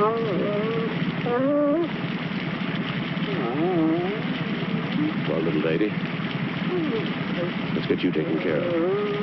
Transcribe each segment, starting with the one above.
Well, little lady, let's get you taken care of.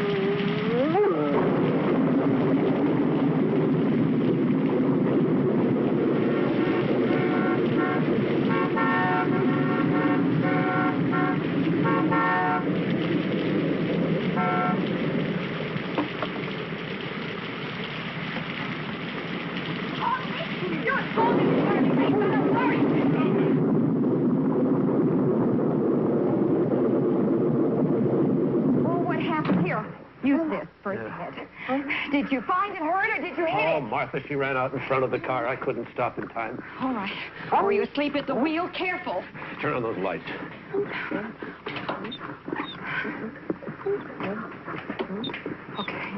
Did you find it hurt or did you hit it? Oh, Martha, she ran out in front of the car. I couldn't stop in time. All right. Were you asleep at the wheel? Careful. Turn on those lights. Okay.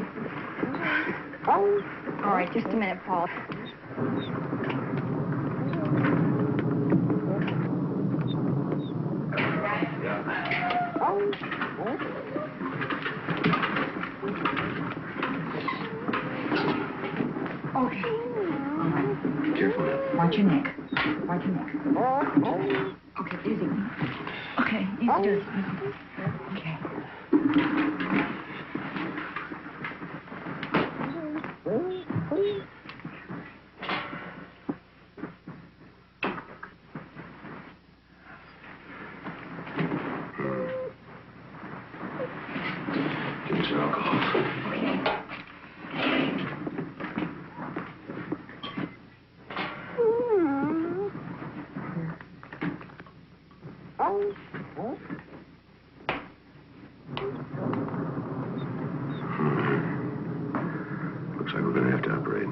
All right, just a minute, Paul. Okay. All right. Careful now. Watch your neck. Watch your neck. Okay, easy. Okay, easy. Just. Okay. Give me some alcohol. Okay. Looks like we're going to have to operate.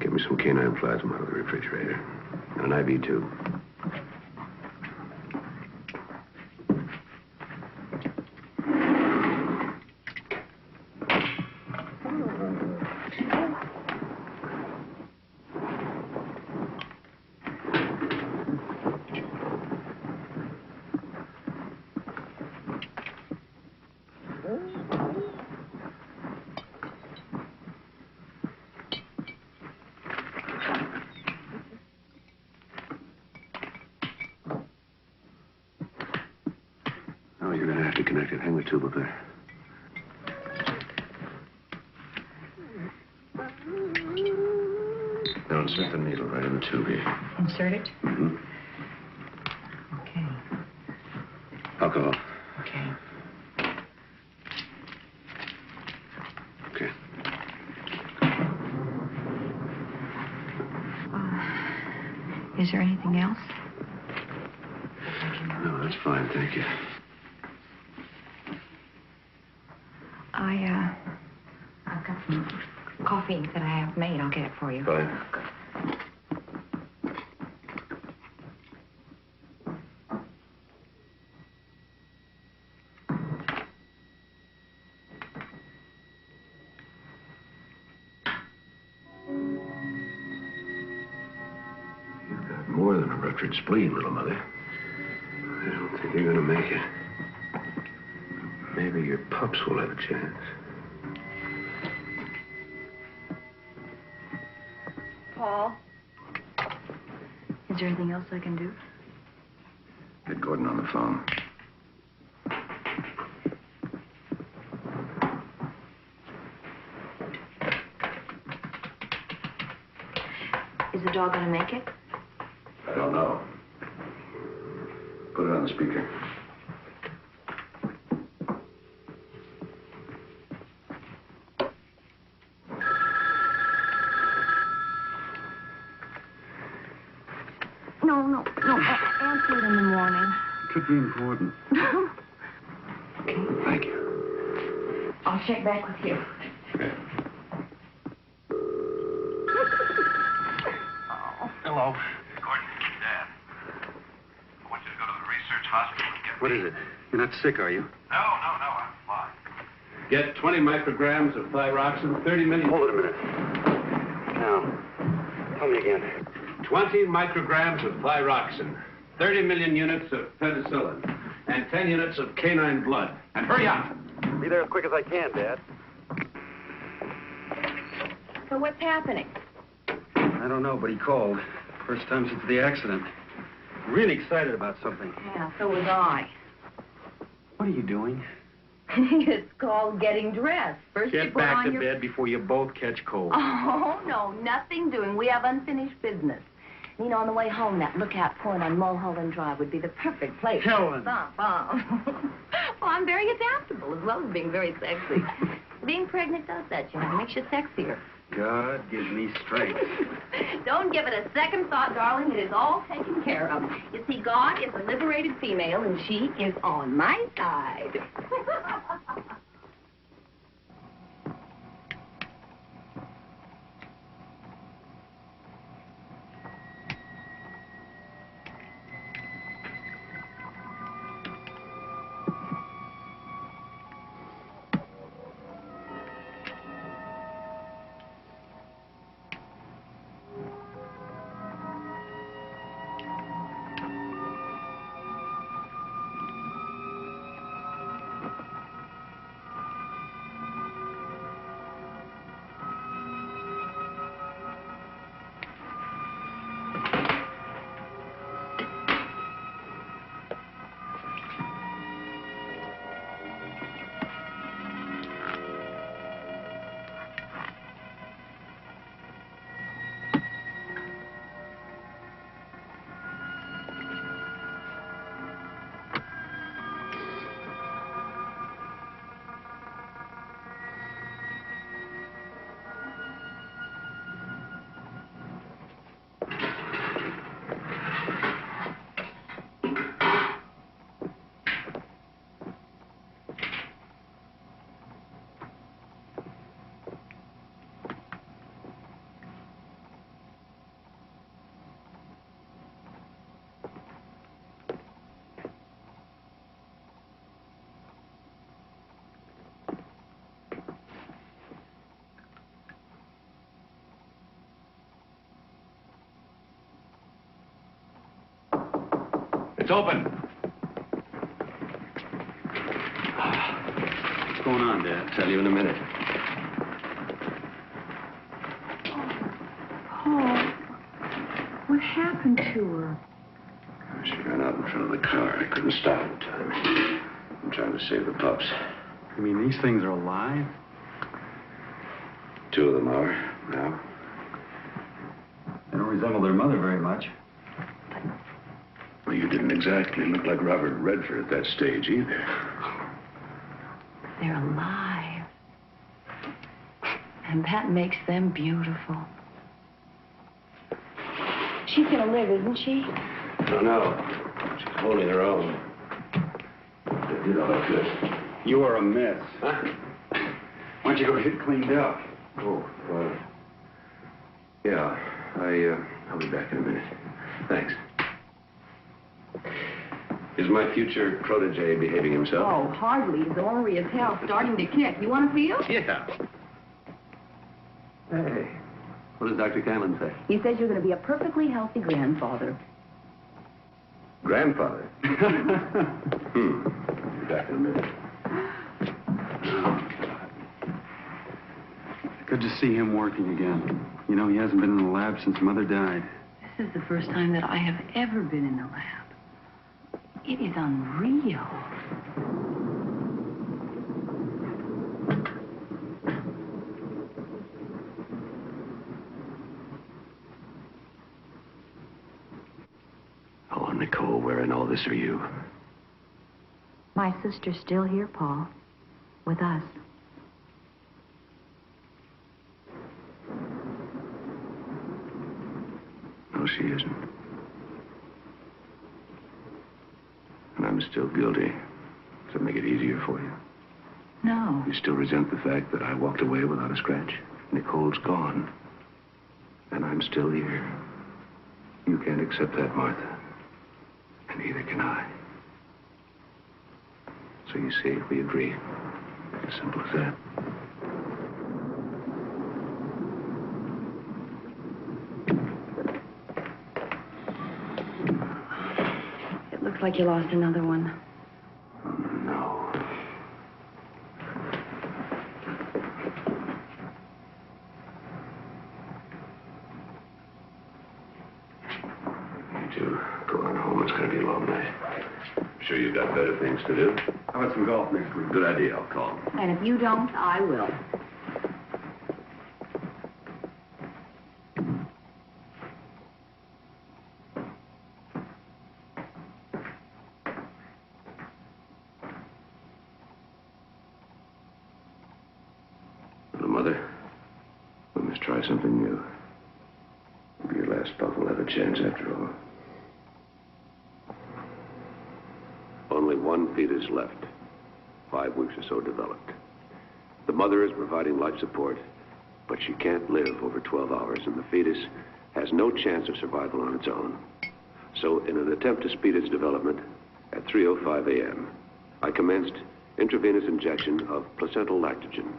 Get me some canine plasma out of the refrigerator. And an IV tube. Oh, you're going to have to connect it. Hang the tube up there. Now insert the needle right in the tube here. Insert it? Mm-hmm. Okay. Alcohol. Okay. Okay. Is there anything else? No, that's fine. Thank you. I've got some coffee that I have made. I'll get it for you. Fine. You've got more than a ruptured spleen, little mother. I don't think you're going to make it. Maybe your pups will have a chance. Paul? Is there anything else I can do? Get Gordon on the phone. Is the dog going to make it? I don't know. Put it on the speaker. No. Answer it in the morning. Could be important. Okay. Thank you. I'll check back with you. Okay. Hello. Gordon, Dad. I want you to go to the research hospital and get... What is it? You're not sick, are you? No, I'm fine. Get 20 micrograms of thyroxine, 30 million... Hold it a minute. Now, tell me again. 20 micrograms of thyroxine, 30 million units of penicillin, and 10 units of canine blood. And hurry up! Be there as quick as I can, Dad. So what's happening? I don't know, but he called. First time since the accident. Really excited about something. Yeah, so was I. What are you doing? It's called getting dressed. First you Get put back on to your... bed before you both catch cold. Oh, no, nothing doing. We have unfinished business. You know, on the way home, that lookout point on Mulholland Drive would be the perfect place. Helen. Stop. Well, I'm very adaptable, as well as being very sexy. Being pregnant does that, you know. It makes you sexier. God give me strength. Don't give it a second thought, darling. It is all taken care of. You see, God is a liberated female, and she is on my side. It's open. What's going on, Dad? I'll tell you in a minute. Paul, what happened to her? She ran out in front of the car. I couldn't stop in time. I'm trying to save the pups. You mean these things are alive? 2 of them are now. They don't resemble their mother very much. Well, you didn't exactly look like Robert Redford at that stage either. They're alive. And that makes them beautiful. She's gonna live, isn't she? I don't know. She's holding her own. They did all I could. You are a mess. Huh? Why don't you go get cleaned up? Oh, yeah. I'll be back in a minute. Thanks. Is my future protege behaving himself? Oh, hardly. His ornery as hell, starting to kick. You want to feel? Yeah. Hey, what does Dr. Canlon say? He says you're going to be a perfectly healthy grandfather. Grandfather? I'll be back in a minute. Oh, God. Good to see him working again. You know, he hasn't been in the lab since Mother died. This is the first time that I have ever been in the lab. It is unreal. Oh, Nicole, where in all this are you? My sister's still here, Paul. With us. No, she isn't. And I'm still guilty. Does that make it easier for you? No. You still resent the fact that I walked away without a scratch? Nicole's gone. And I'm still here. You can't accept that, Martha. And neither can I. So you see, we agree. As simple as that. It looks like you lost another one. No. you go on home? It's going to be a long night. Sure you've got better things to do? How about some golf next week? Good idea. I'll call. And if you don't, I will. Little mother, we must try something new. Maybe your last pup will have a chance after all. Only one fetus left. 5 weeks or so developed. The mother is providing life support, but she can't live over 12 hours, and the fetus has no chance of survival on its own. So, in an attempt to speed its development, at 3:05 a.m., I commenced intravenous injection of placental lactogen.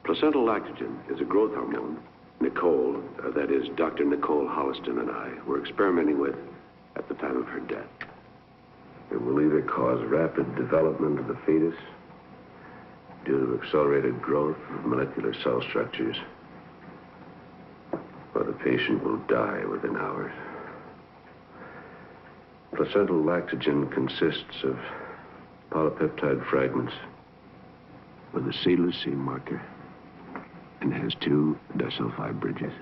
Placental lactogen is a growth hormone Nicole, that is, Dr. Nicole Holliston and I, were experimenting with at the time of her death. It will either cause rapid development of the fetus due to accelerated growth of molecular cell structures, or the patient will die within hours. Placental lactogen consists of polypeptide fragments with a seedless seam marker and has 2 disulfide bridges.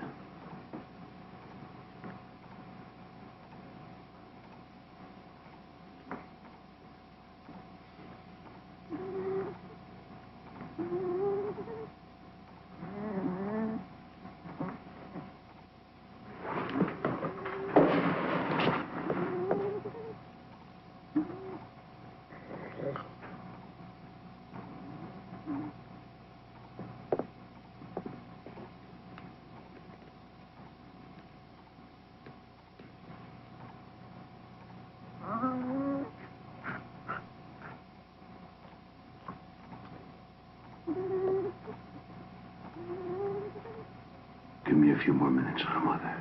Give me a few more minutes, little mother.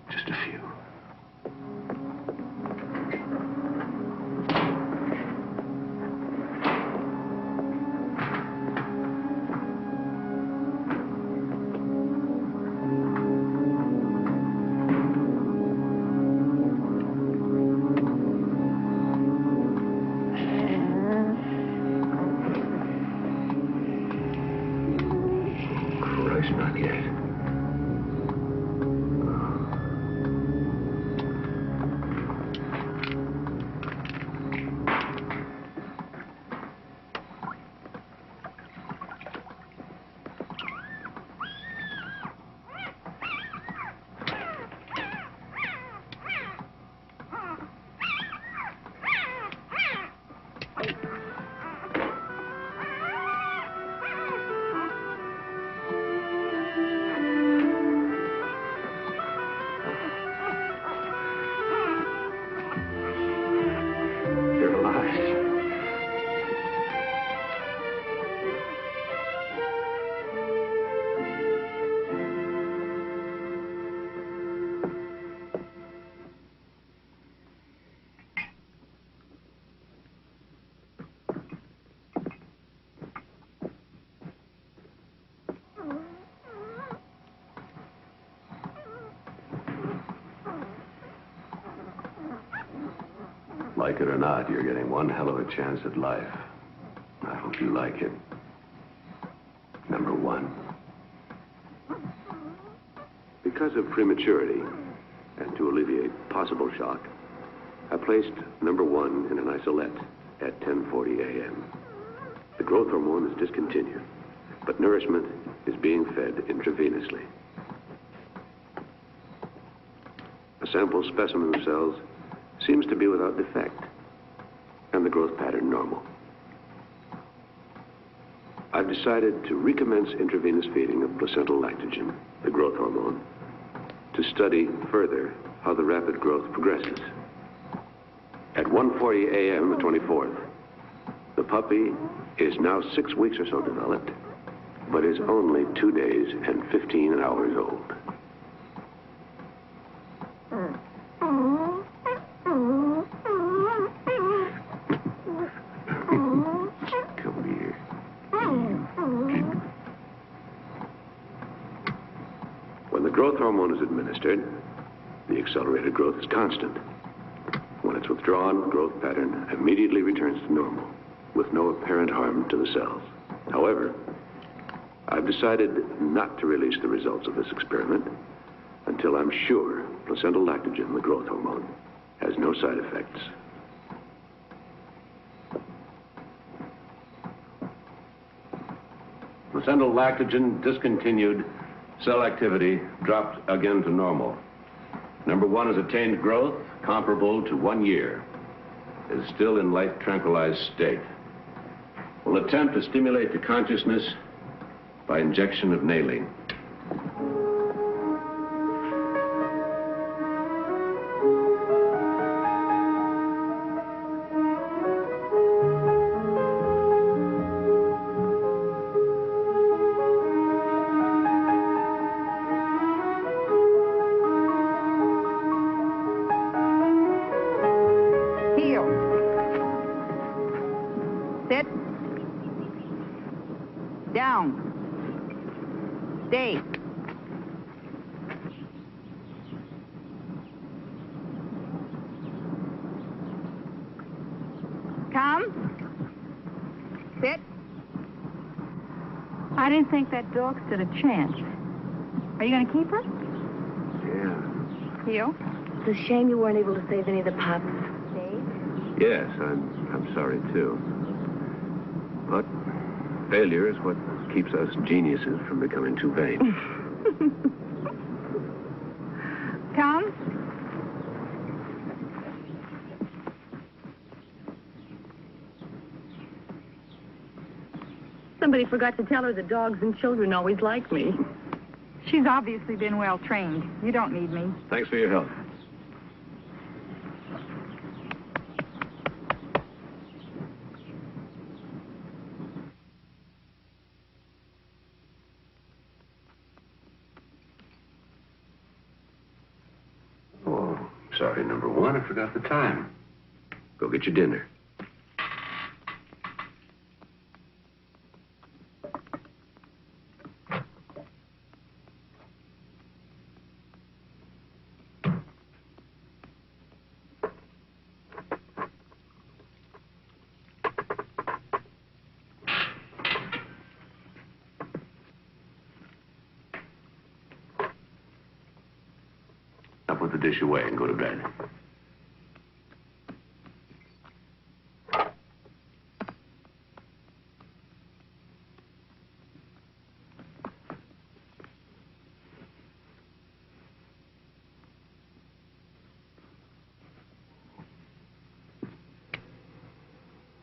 Just a few. Not yet. Like it or not, you're getting one hell of a chance at life. I hope you like it. Number 1. Because of prematurity, and to alleviate possible shock, I placed number 1 in an isolette at 10:40 a.m. The growth hormone is discontinued, but nourishment is being fed intravenously. A sample specimen of cells seems to be without defect, and the growth pattern normal. I've decided to recommence intravenous feeding of placental lactogen, the growth hormone, to study further how the rapid growth progresses. At 1:40 a.m. the 24th, the puppy is now 6 weeks or so developed, but is only 2 days and 15 hours old. When the growth hormone is administered, The accelerated growth is constant. When it's withdrawn, growth pattern immediately returns to normal, with no apparent harm to the cells. However, I've decided not to release the results of this experiment until I'm sure placental lactogen, the growth hormone, has no side effects. Placental lactogen discontinued, cell activity dropped again to normal. Number 1 has attained growth comparable to 1 year, is still in life tranquilized state. Will attempt to stimulate the consciousness by injection of nailing. Stay. Come. Sit. I didn't think that dog stood a chance. Are you going to keep her? Yeah. You? It's a shame you weren't able to save any of the pups. Dave? Yes, I'm sorry, too. But failure is what keeps us geniuses from becoming too vain. Come. Somebody forgot to tell her the dogs and children always like me. She's obviously been well trained. You don't need me. Thanks for your help. Sorry, number 1, I forgot the time. Go get your dinner. Now put the dish away and go to bed.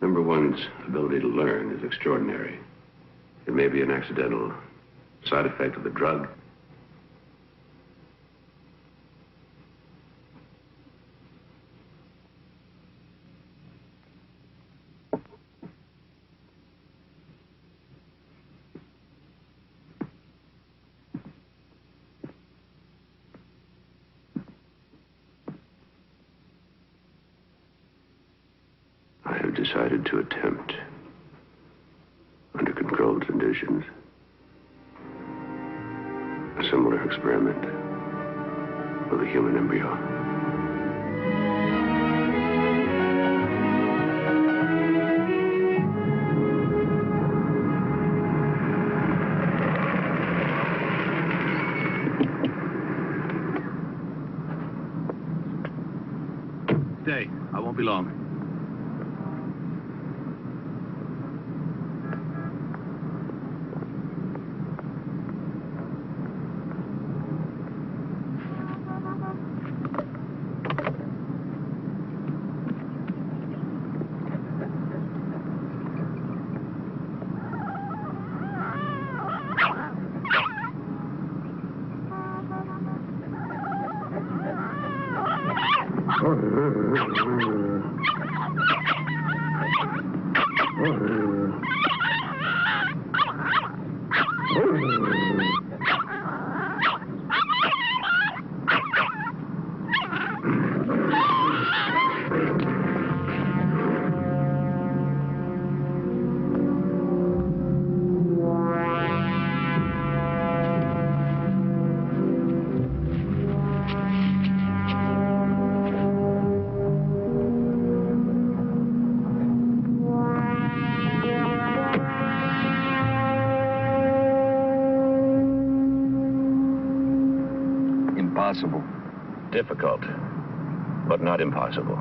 Number 1's ability to learn is extraordinary. It may be an accidental side effect of the drug. I have decided to attempt, under controlled conditions, a similar experiment with a human embryo. Stay. I won't be long. possible? Difficult, but not impossible.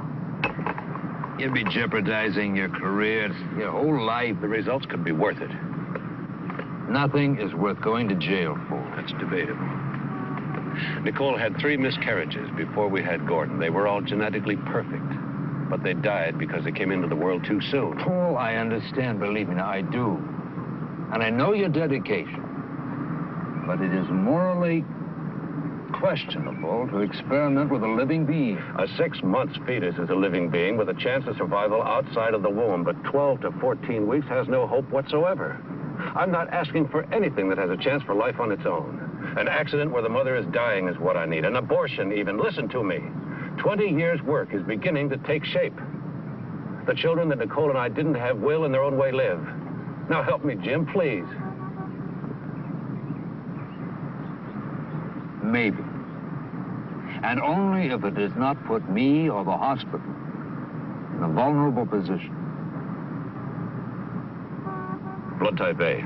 You'd be jeopardizing your career, your whole life. The results could be worth it. Nothing is worth going to jail for. That's debatable. Nicole had 3 miscarriages before we had Gordon. They were all genetically perfect, but they died because they came into the world too soon. Paul, I understand, believe me, now I do. And I know your dedication. But it is morally questionable to experiment with a living being. A 6-month fetus is a living being with a chance of survival outside of the womb, but 12 to 14 weeks has no hope whatsoever. I'm not asking for anything that has a chance for life on its own. An accident where the mother is dying is what I need. An abortion, even. Listen to me. 20 years' work is beginning to take shape. The children that Nicole and I didn't have will, in their own way, live. Now help me, Jim, please. Maybe. And only if it does not put me or the hospital in a vulnerable position. Blood type A.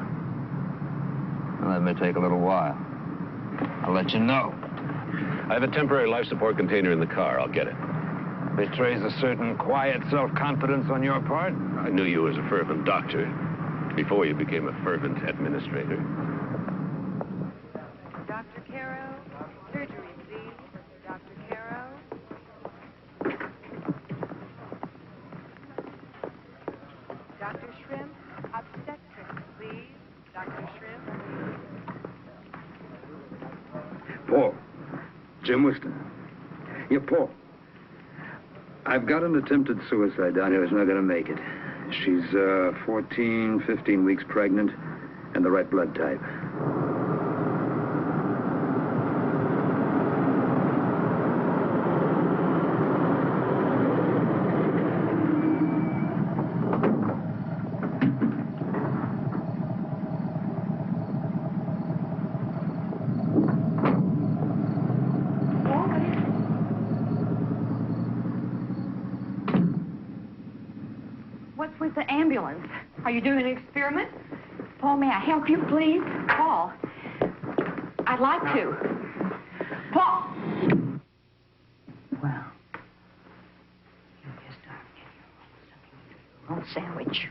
Well, that may take a little while. I'll let you know. I have a temporary life support container in the car. I'll get it. Betrays a certain quiet self-confidence on your part. I knew you as a fervent doctor before you became a fervent administrator. Dr. Caro, surgery, please. Dr. Caro. Dr. Shrimp, obstetrics, please. Dr. Shrimp. Paul. Jim Whiston. Yeah, Paul. I've got an attempted suicide down here who's not going to make it. She's 14, 15 weeks pregnant and the right blood type. What's with the ambulance? Are you doing an experiment? Paul, may I help you, please? Paul. I'd like to. Paul! Well, you just aren't getting your own sandwich.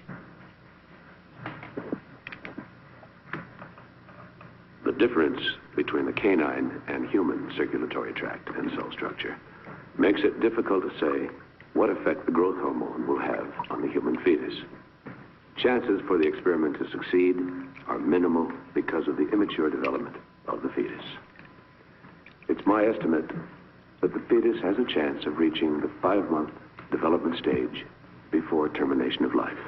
The difference between the canine and human circulatory tract and cell structure makes it difficult to say what effect the growth hormone will have on the human fetus. Chances for the experiment to succeed are minimal because of the immature development of the fetus. It's my estimate that the fetus has a chance of reaching the 5-month development stage before termination of life.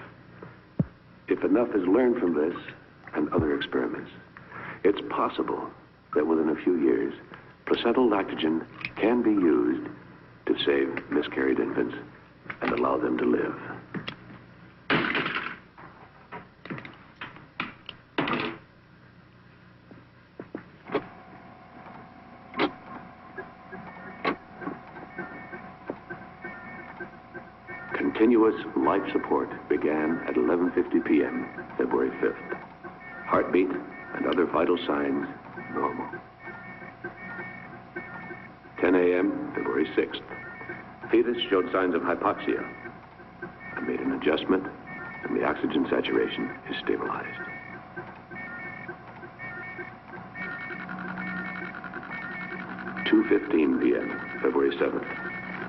If enough is learned from this and other experiments, it's possible that within a few years, placental lactogen can be used to save miscarried infants and allow them to live. Continuous life support began at 11:50 p.m., February 5th. Heartbeat and other vital signs normal. 10 a.m., February 6th. Fetus showed signs of hypoxia. I made an adjustment, and the oxygen saturation is stabilized. (2:15 p.m., February 7th.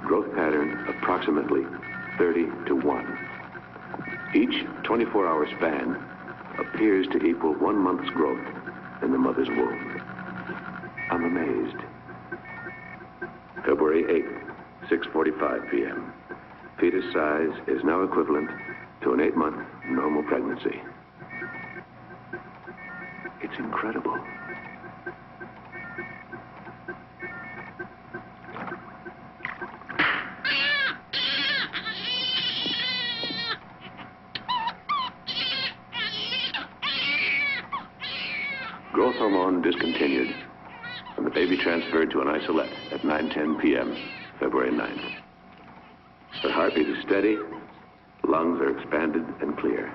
Growth pattern approximately 30 to 1. Each 24-hour span appears to equal 1 month's growth in the mother's womb. I'm amazed. February 8th. 6:45 p.m. Fetus size is now equivalent to an 8-month normal pregnancy. It's incredible. Growth hormone discontinued, and the baby transferred to an isolette at 9:10 p.m. February 9th. The heartbeat is steady, lungs are expanded and clear.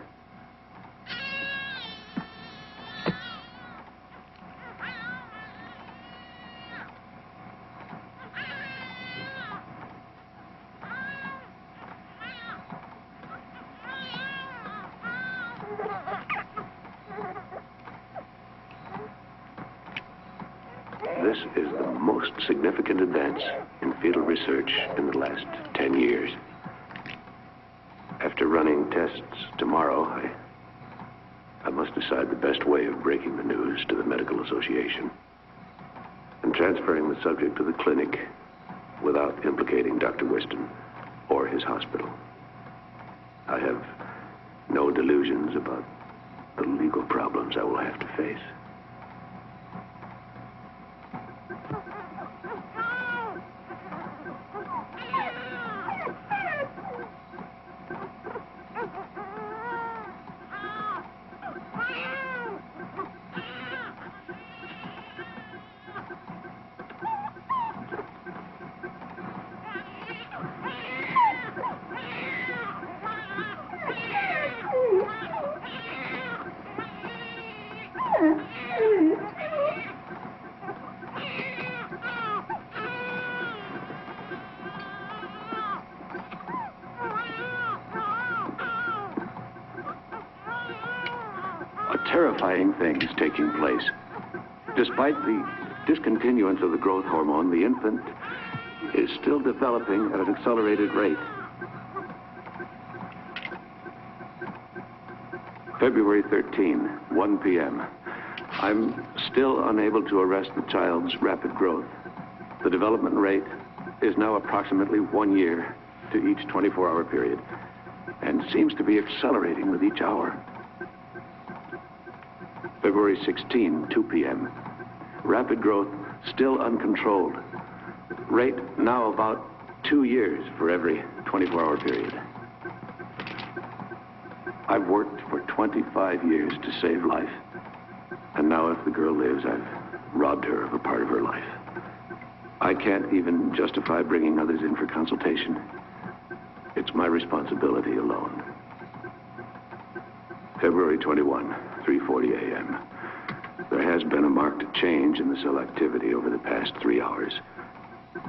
process is the most significant advance in fetal research in the last 10 years. After running tests tomorrow, I must decide the best way of breaking the news to the Medical Association and transferring the subject to the clinic without implicating Dr. Whiston or his hospital. I have no delusions about the legal problems I will have to face. Terrifying things taking place. Despite the discontinuance of the growth hormone, the infant is still developing at an accelerated rate. February 13, 1 p.m. I'm still unable to arrest the child's rapid growth. The development rate is now approximately 1 year to each 24-hour period and seems to be accelerating with each hour. February 16, 2 p.m. Rapid growth still uncontrolled. Rate now about 2 years for every 24-hour period. I've worked for 25 years to save life. And now if the girl lives, I've robbed her of a part of her life. I can't even justify bringing others in for consultation. It's my responsibility alone. February 21, 3:40 a.m. There has been a marked change in the cell activity over the past 3 hours.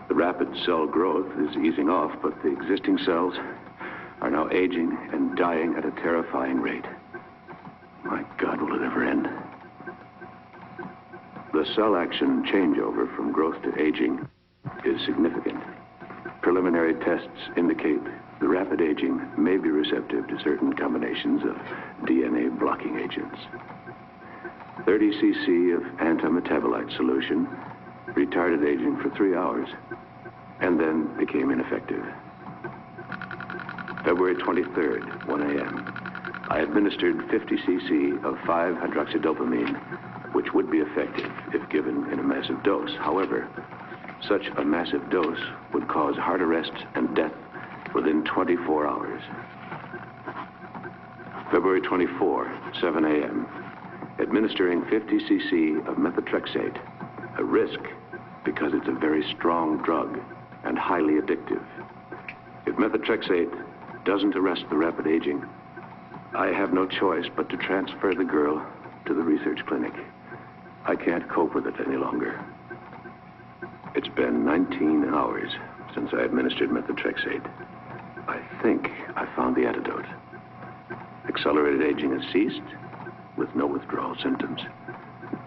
The rapid cell growth is easing off, but the existing cells are now aging and dying at a terrifying rate. My God, will it ever end? The cell action changeover from growth to aging is significant. Preliminary tests indicate the rapid aging may be receptive to certain combinations of DNA blocking agents. 30 cc of antimetabolite solution retarded aging for 3 hours and then became ineffective. February 23rd, 1 a.m. I administered 50 cc of 5-hydroxydopamine, which would be effective if given in a massive dose. However, such a massive dose would cause heart arrest and death within 24 hours. February 24, 7 a.m. Administering 50 cc of methotrexate, a risk because it's a very strong drug and highly addictive. If methotrexate doesn't arrest the rapid aging, I have no choice but to transfer the girl to the research clinic. I can't cope with it any longer. It's been 19 hours since I administered methotrexate. I think I found the antidote. Accelerated aging has ceased with no withdrawal symptoms.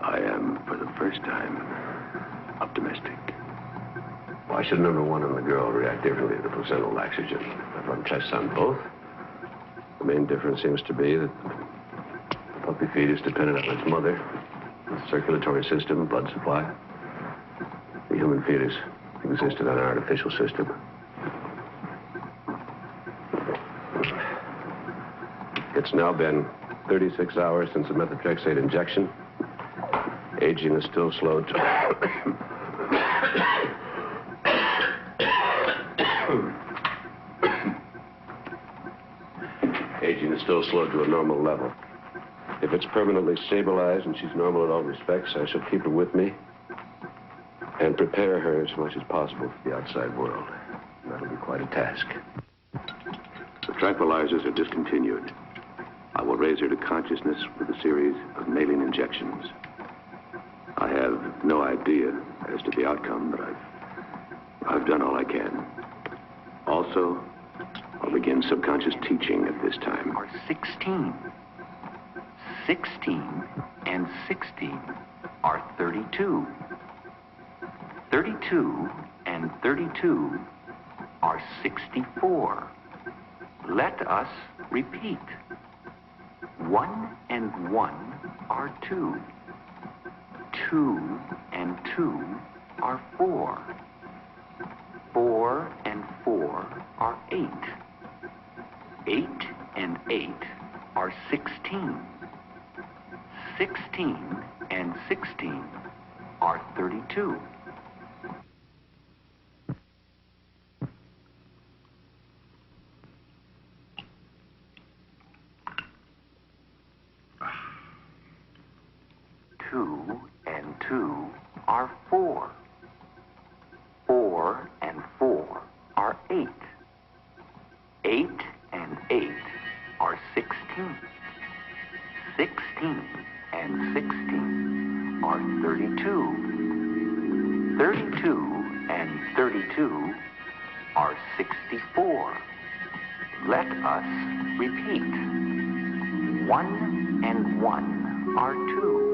I am, for the first time, optimistic. Why should number one and the girl react differently to the placental lactogen? I've run tests on both. The main difference seems to be that the puppy fetus depended on its mother, the circulatory system, blood supply. The human fetus existed on an artificial system. It's now been 36 hours since the methotrexate injection. Aging is still slowed to... Aging is still slowed to a normal level. If it's permanently stabilized and she's normal in all respects, I shall keep her with me and prepare her as much as possible for the outside world. And that'll be quite a task. The tranquilizers are discontinued. I will raise her to consciousness with a series of nailing injections. I have no idea as to the outcome, but I've done all I can. Also, I'll begin subconscious teaching at this time. Or 16. 16 and 16 are 32. 32 and 32 are 64. Let us repeat. 1 and 1 are 2. 2 and 2 are 4. 4 and 4 are 8. 8 and 8 are 16. 16 and 16 are 32. Two and 2 are 4. 4 and 4 are 8. 8 and 8 are 16. 16 and 16 are 32. 32 and 32 are 64. Let us repeat. 1 and 1 are 2.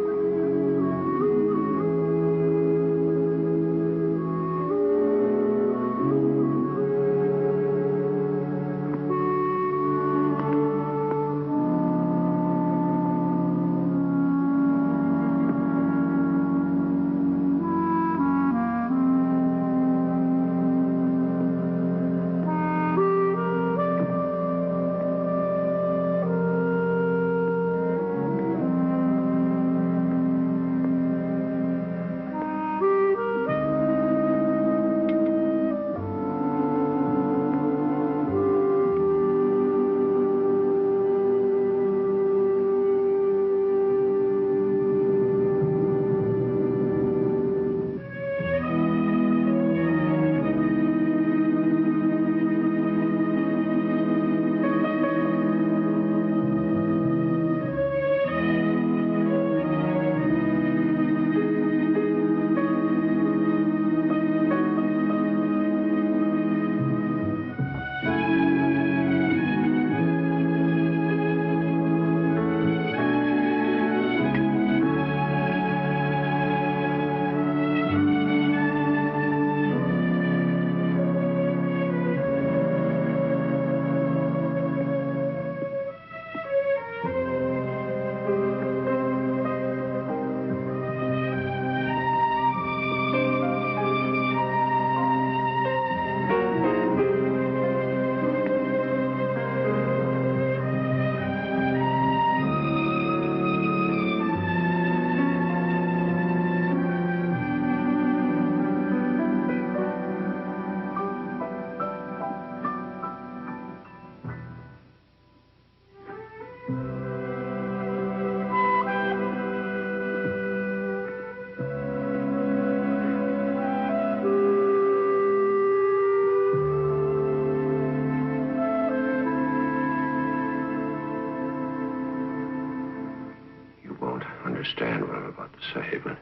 Understand what I'm about to say, but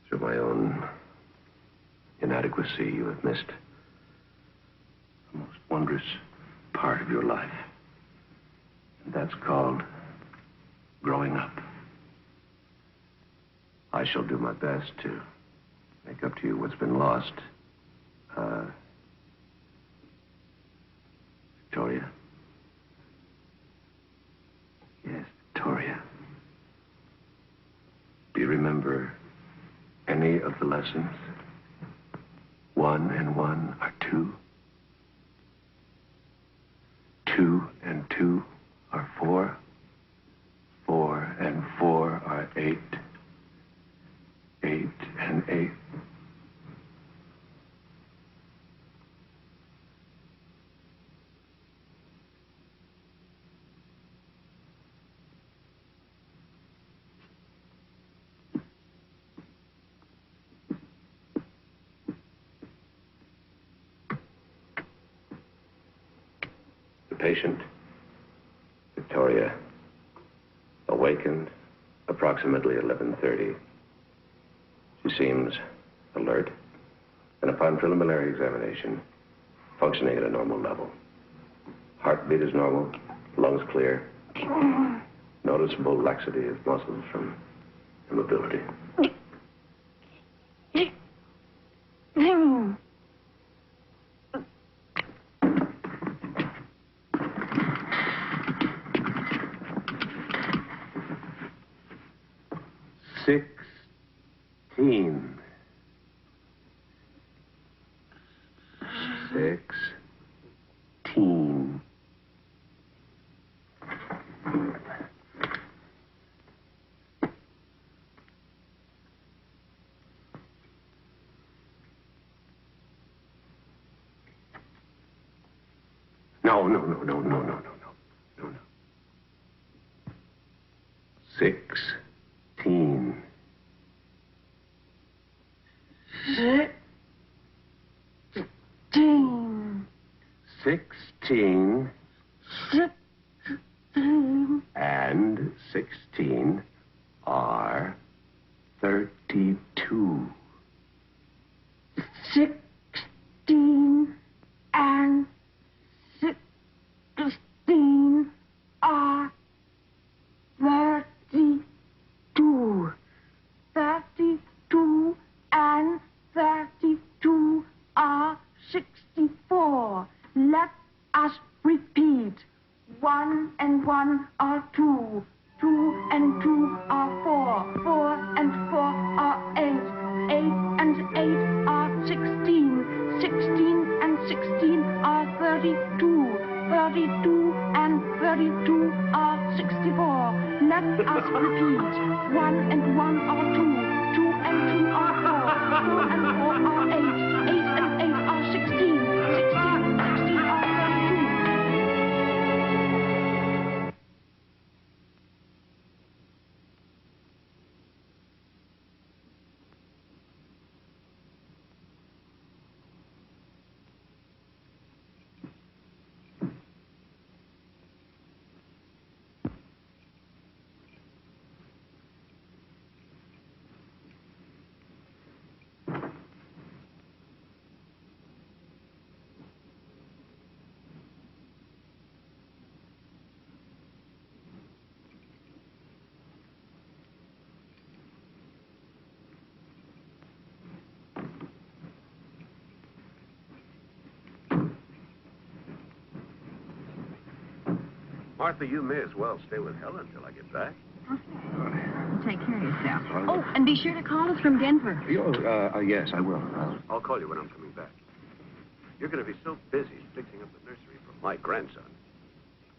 through my own inadequacy, you have missed the most wondrous part of your life. And that's called growing up. I shall do my best to make up to you what's been lost. Victoria? Yes, Victoria. Do you remember any of the lessons? 1 and 1 are 2. 2 and 2 are 4. 4 and 4 are 8. 8 and 8. Patient, Victoria, awakened approximately 11:30. She seems alert, and upon preliminary examination, functioning at a normal level. Heartbeat is normal, lungs clear, noticeable laxity of muscles from immobility. 16. 16. No. 16. 16 and 16 are 32. 16 and 16 are 32. 32 and 32 are 64. Let us repeat. 1 and 1 are 2. 2 and 2 are 4. 4 and 4 are 8. 8 and 8 are 16. 16 and 16 are 32. 32 and 32 are 64. Let us repeat. 1 and 1 are 2. 2 and 2 are 4. 4 and 4 are 8. 8 and 8 are 16. 16 and 16 are 32. Martha, you may as well stay with Helen until I get back. Take care of yourself. Oh, and be sure to call us from Denver. Yes, I will. I'll call you when I'm coming back. You're going to be so busy fixing up the nursery for my grandson.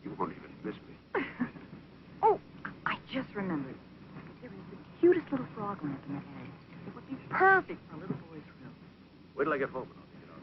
You won't even miss me. Oh, I just remembered. There is the cutest little frog lamp in the attic. It would be perfect for a little boy's room. Wait till I get home and I'll take it out.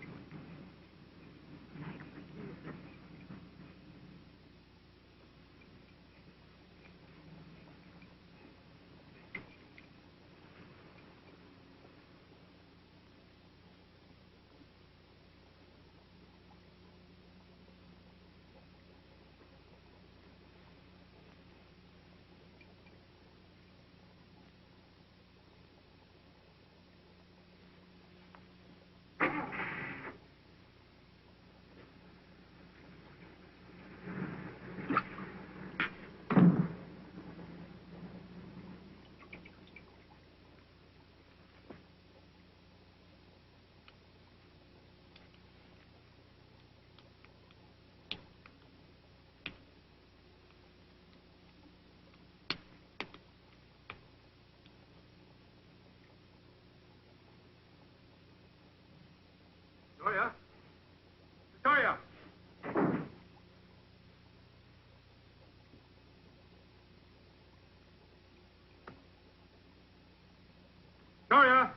Victoria? Victoria! Victoria!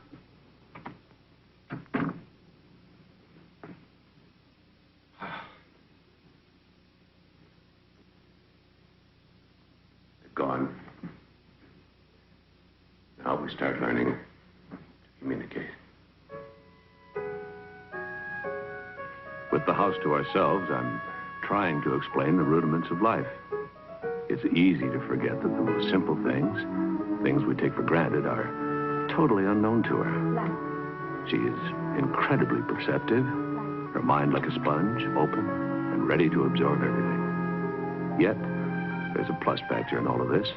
They're gone. Now we start learning to communicate. With the house to ourselves, I'm trying to explain the rudiments of life. It's easy to forget that the most simple things, things we take for granted, are totally unknown to her. She is incredibly perceptive, her mind like a sponge, open and ready to absorb everything. Yet, there's a plus factor in all of this.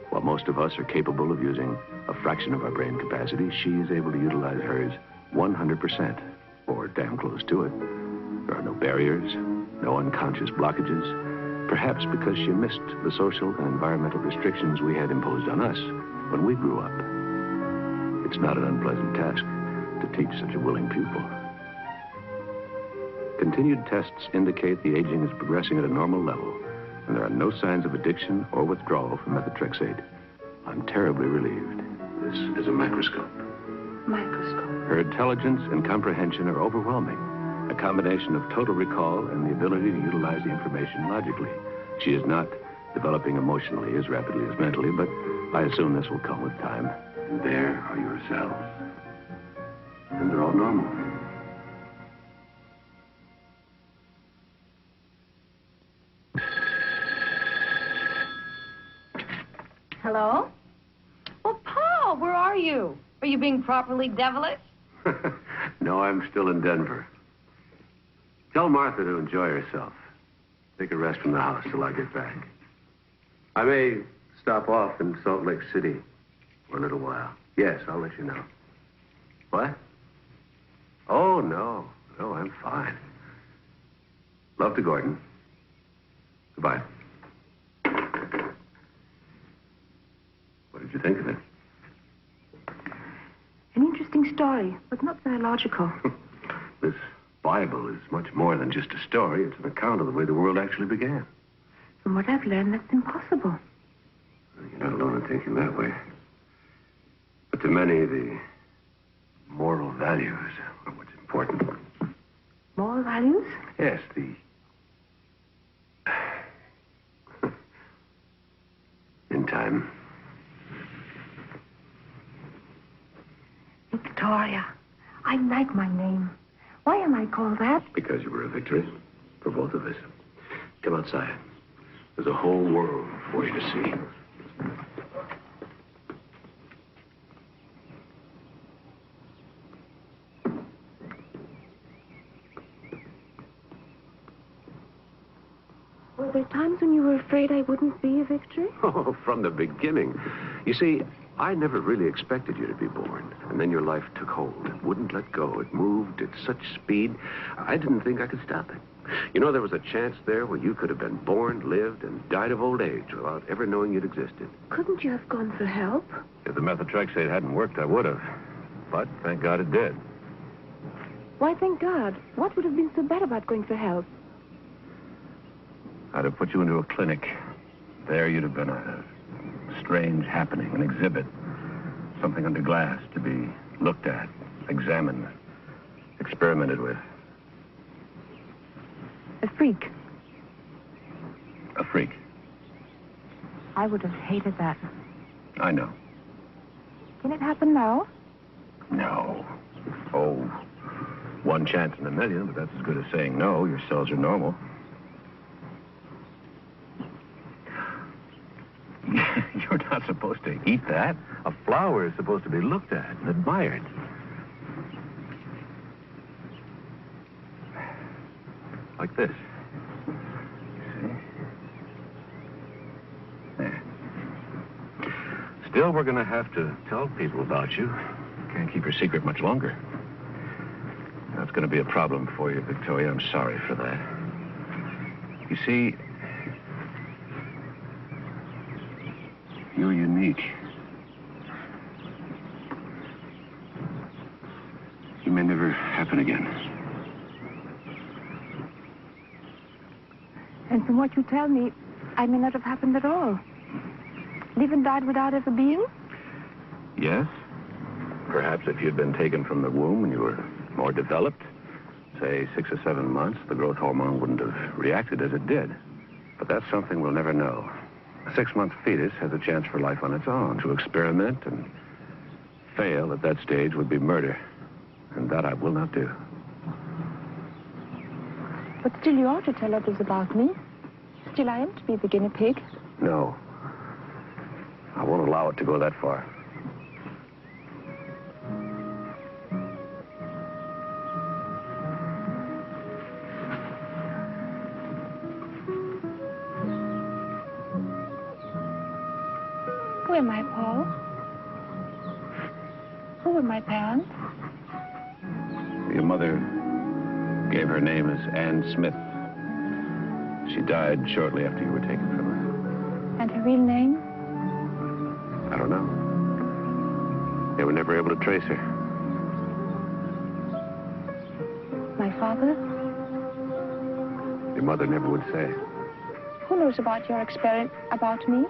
While most of us are capable of using a fraction of our brain capacity, she is able to utilize hers 100%, or damn close to it. There are no barriers, no unconscious blockages, Perhaps because she missed the social and environmental restrictions we had imposed on us when we grew up. It's not an unpleasant task to teach such a willing pupil. Continued tests indicate the aging is progressing at a normal level, and there are no signs of addiction or withdrawal from methotrexate. I'm terribly relieved. This is a microscope. Microscope. Her intelligence and comprehension are overwhelming. A combination of total recall and the ability to utilize the information logically. She is not developing emotionally as rapidly as mentally, but I assume this will come with time. And there are your cells. And they're all normal. Hello? Well, Paul, where are you? Are you being properly devilish? No, I'm still in Denver. Tell Martha to enjoy herself. Take a rest from the house till I get back. I may stop off in Salt Lake City for a little while. Yes, I'll let you know. What? Oh, no. No, I'm fine. Love to Gordon. Goodbye. What did you think of it? An interesting story, but not very logical. This Bible is much more than just a story. It's an account of the way the world actually began. From what I've learned, that's impossible. You're not alone in thinking that way. But to many, the moral values are what's important. Moral values? Yes, the... In time. Victoria. I like my name. Why am I called that? Because you were a victory for both of us. Come outside. There's a whole world for you to see. Were there times when you were afraid I wouldn't be a victory? Oh, from the beginning. You see, I never really expected you to be born. And then your life took hold. It wouldn't let go. It moved at such speed, I didn't think I could stop it. You know, there was a chance there where you could have been born, lived, and died of old age without ever knowing you'd existed. Couldn't you have gone for help? If the methotrexate hadn't worked, I would have. But thank God it did. Why, thank God. What would have been so bad about going for help? I'd have put you into a clinic. There you'd have been a strange happening, an exhibit. Something under glass to be looked at, examined, experimented with. A freak. A freak. I would have hated that. I know. Can it happen now? No. Oh, one chance in a million, but that's as good as saying no. Your cells are normal. You're not supposed to eat that. A flower is supposed to be looked at and admired. Like this. See? There. Still, we're going to have to tell people about you. Can't keep your secret much longer. That's going to be a problem for you, Victoria. I'm sorry for that. You see, you're unique. You may never happen again. And from what you tell me, I may not have happened at all. Live and died without ever being? Yes. Perhaps if you'd been taken from the womb when you were more developed, say 6 or 7 months, the growth hormone wouldn't have reacted as it did. But that's something we'll never know. A 6-month fetus has a chance for life on its own. To experiment and fail at that stage would be murder. And that I will not do. But still you ought to tell others about me. Still I am to be the guinea pig. No. I won't allow it to go that far. Who am I, Paul? Who were my parents? Your mother gave her name as Anne Smith. She died shortly after you were taken from her. And her real name? I don't know. They were never able to trace her. My father? Your mother never would say. Who knows about your experiment, about me?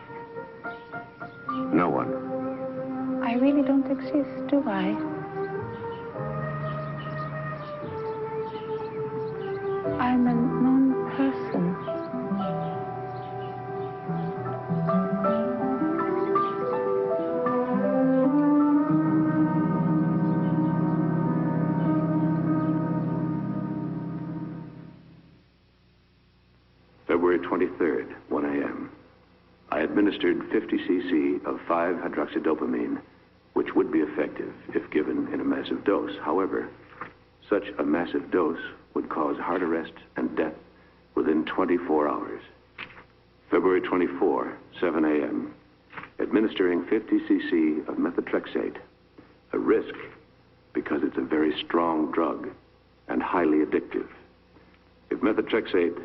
No one. I really don't exist, do I? I'm a non-person. February 23rd, 1 a.m. I administered 50 cc of 5-hydroxydopamine, which would be effective if given in a massive dose. However, such a massive dose would cause heart arrest and death within 24 hours. February 24, 7 a.m. Administering 50 cc of methotrexate, a risk because it's a very strong drug and highly addictive. If methotrexate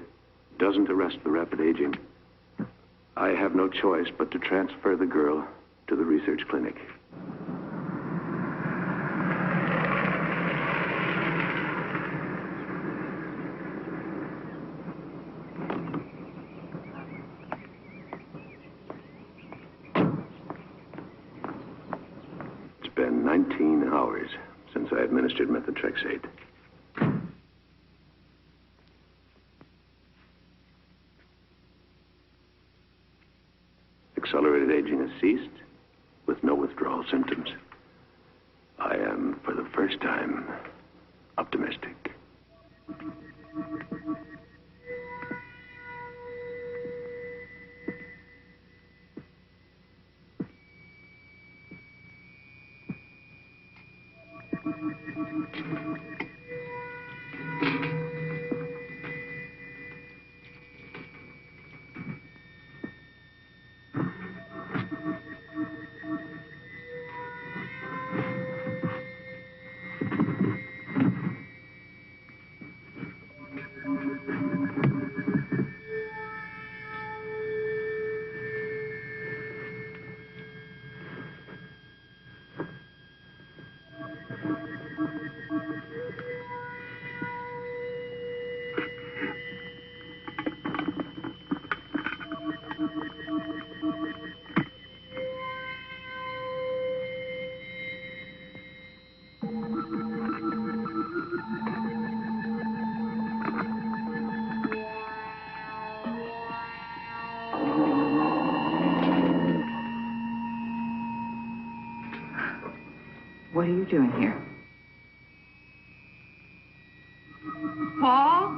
doesn't arrest the rapid aging, I have no choice but to transfer the girl to the research clinic. It's been 19 hours since I administered methotrexate. Accelerated aging has ceased with no withdrawal symptoms. I am, for the first time, optimistic. What are you doing here? Paul?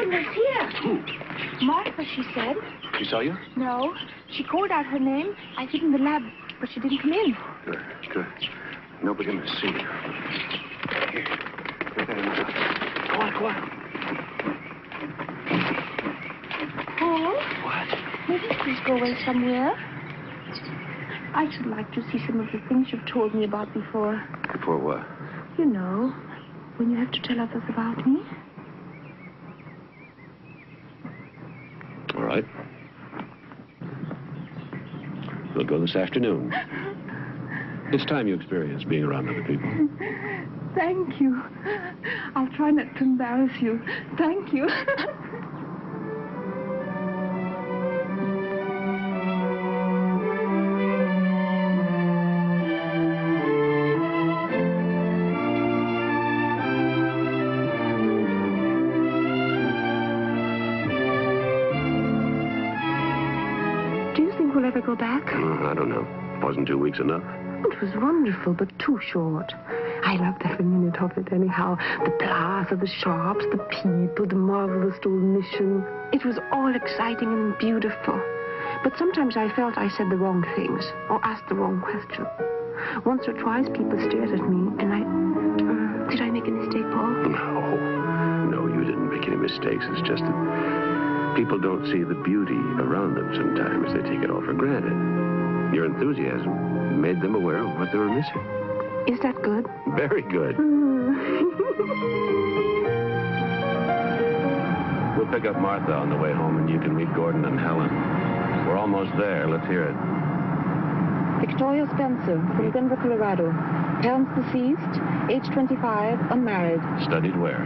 goodness, here. Martha, she said. She saw you? No. She called out her name. I hid in the lab, but she didn't come in. Good, good. Nobody must see you. Here. Get that in the house. Go on, go on. Paul? What? Maybe please go away somewhere. I should like to see some of the things you've told me about before. Before what? You know, when you have to tell others about me. All right. We'll go this afternoon. It's time you experience being around other people. Thank you. I'll try not to embarrass you. Thank you. Do you think we'll ever go back? I don't know. Wasn't 2 weeks enough? It was wonderful, but too short. I loved every minute of it anyhow. The plaza, the shops, the people, the marvelous old mission. It was all exciting and beautiful. But sometimes I felt I said the wrong things or asked the wrong question. Once or twice people stared at me and did I make a mistake, Paul? No, you didn't make any mistakes. It's just that people don't see the beauty around them sometimes. They take it all for granted. Your enthusiasm made them aware of what they were missing. Is that good? Very good. We'll pick up Martha on the way home, and you can meet Gordon and Helen. We're almost there. Let's hear it. Victoria Spencer from Denver, Colorado. Parents deceased, age 25, unmarried. Studied where?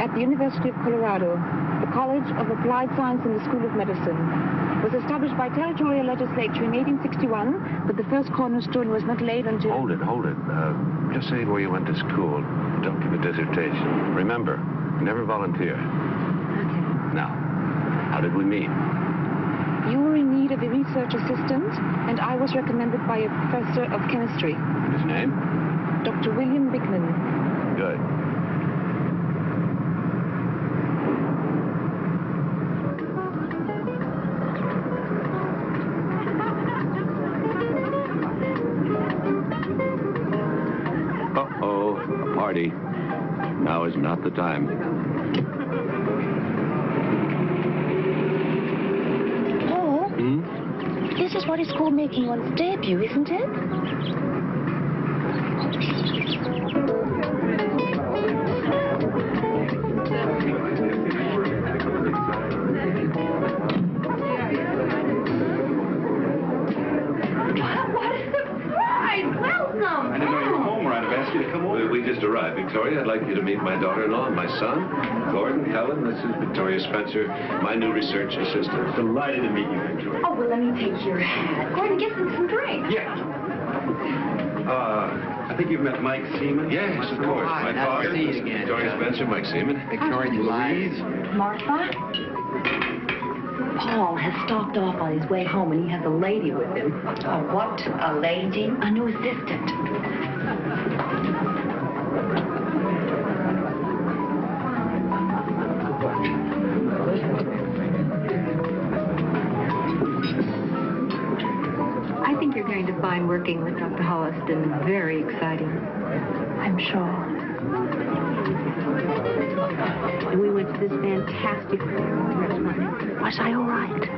At the University of Colorado, the College of Applied Science and the School of Medicine. Was established by territorial legislature in 1861, but the first cornerstone was not laid until... Hold it. Just say where you went to school. Don't give a dissertation. Remember, never volunteer. Okay. Now, how did we meet? You were in need of a research assistant, and I was recommended by a professor of chemistry. His name? Dr. William Bickman. Good. Party. Now is not the time. Paul? This is what is called making one's debut, isn't it? What a surprise! Welcome! I didn't know you were home, or I'd have asked you to come over. We just arrived, Victoria. I'd like you to meet my daughter-in-law and my son, Gordon, Helen. This is Victoria Spencer, my new research assistant. Delighted to meet you, Victoria. Oh, well, let me take your hat. Gordon, get some drinks. Yeah. I think you've met Mike Seaman. Yes, of course. Hi, My nice father, to see you again, Victoria John. Spencer, Mike Seaman. Victoria Louise. Martha? Paul has stopped off on his way home, and he has a lady with him. What? A lady? A new assistant. I think you're going to find working with Dr. Holliston very exciting. I'm sure. And we went to this fantastic restaurant. Was I all right?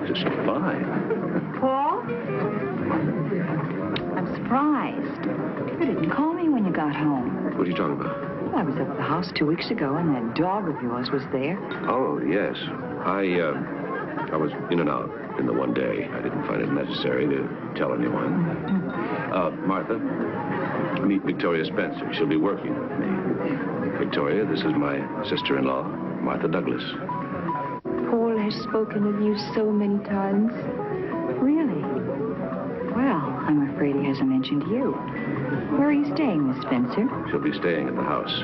Just fine. Paul? I'm surprised. You didn't call me when you got home. What are you talking about? Well, I was at the house 2 weeks ago, and that dog of yours was there. Oh, yes. I was in and out in the one day. I didn't find it necessary to tell anyone. Martha, meet Victoria Spencer. She'll be working with me. Victoria, this is my sister-in-law, Martha Douglas. Paul has spoken of you so many times. Really? Well, I'm afraid he hasn't mentioned you. Where are you staying, Miss Spencer? She'll be staying at the house.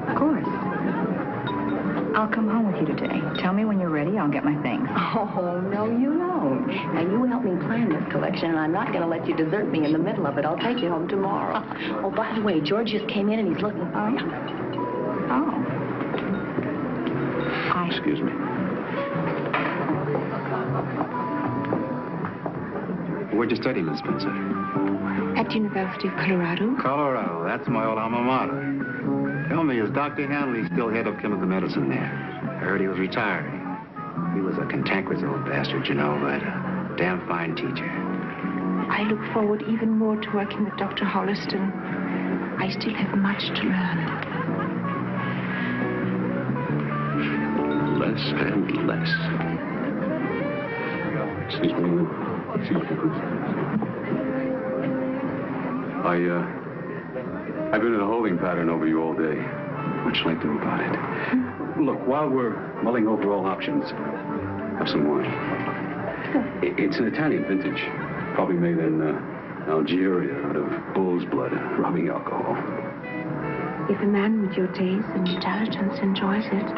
Of course. I'll come home with you today. Tell me when you're ready. I'll get my things. Oh, no, you don't. Now, you help me plan this collection, and I'm not going to let you desert me in the middle of it. I'll take you home tomorrow. Oh, by the way, George just came in, and he's looking for you. Oh. Bye. Excuse me. Where'd you study, Miss Pinscher? At the University of Colorado. Colorado. That's my old alma mater. Tell me, is Dr. Hanley still head of chemical medicine there? I heard he was retiring. He was a cantankerous old bastard, you know, but a damn fine teacher. I look forward even more to working with Dr. Holliston. I still have much to learn. Less and less. Excuse me. I've been in a holding pattern over you all day. What shall I do about it? Look, while we're mulling over all options, have some wine. It's an Italian vintage, probably made in Algeria out of bull's blood, rubbing alcohol. If a man with your taste and intelligence enjoys it,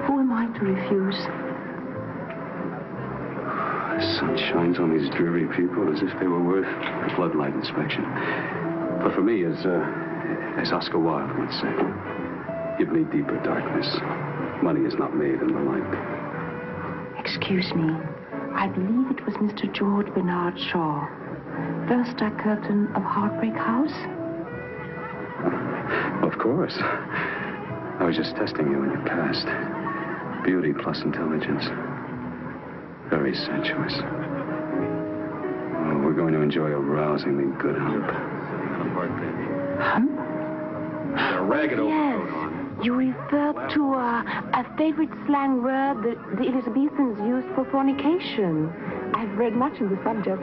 who am I to refuse? The sun shines on these dreary people as if they were worth a floodlight inspection. But for me, as Oscar Wilde once said, give me deeper darkness. Money is not made in the light. Excuse me. I believe it was Mr. George Bernard Shaw. First curtain of Heartbreak House? Of course. I was just testing you in your past. Beauty plus intelligence. Very sensuous. Oh, we're going to enjoy a rousingly good hump. Hump? A ragged overcoat Yes. on. You referred to a favorite slang word that the Elizabethans used for fornication. I've read much of the subject.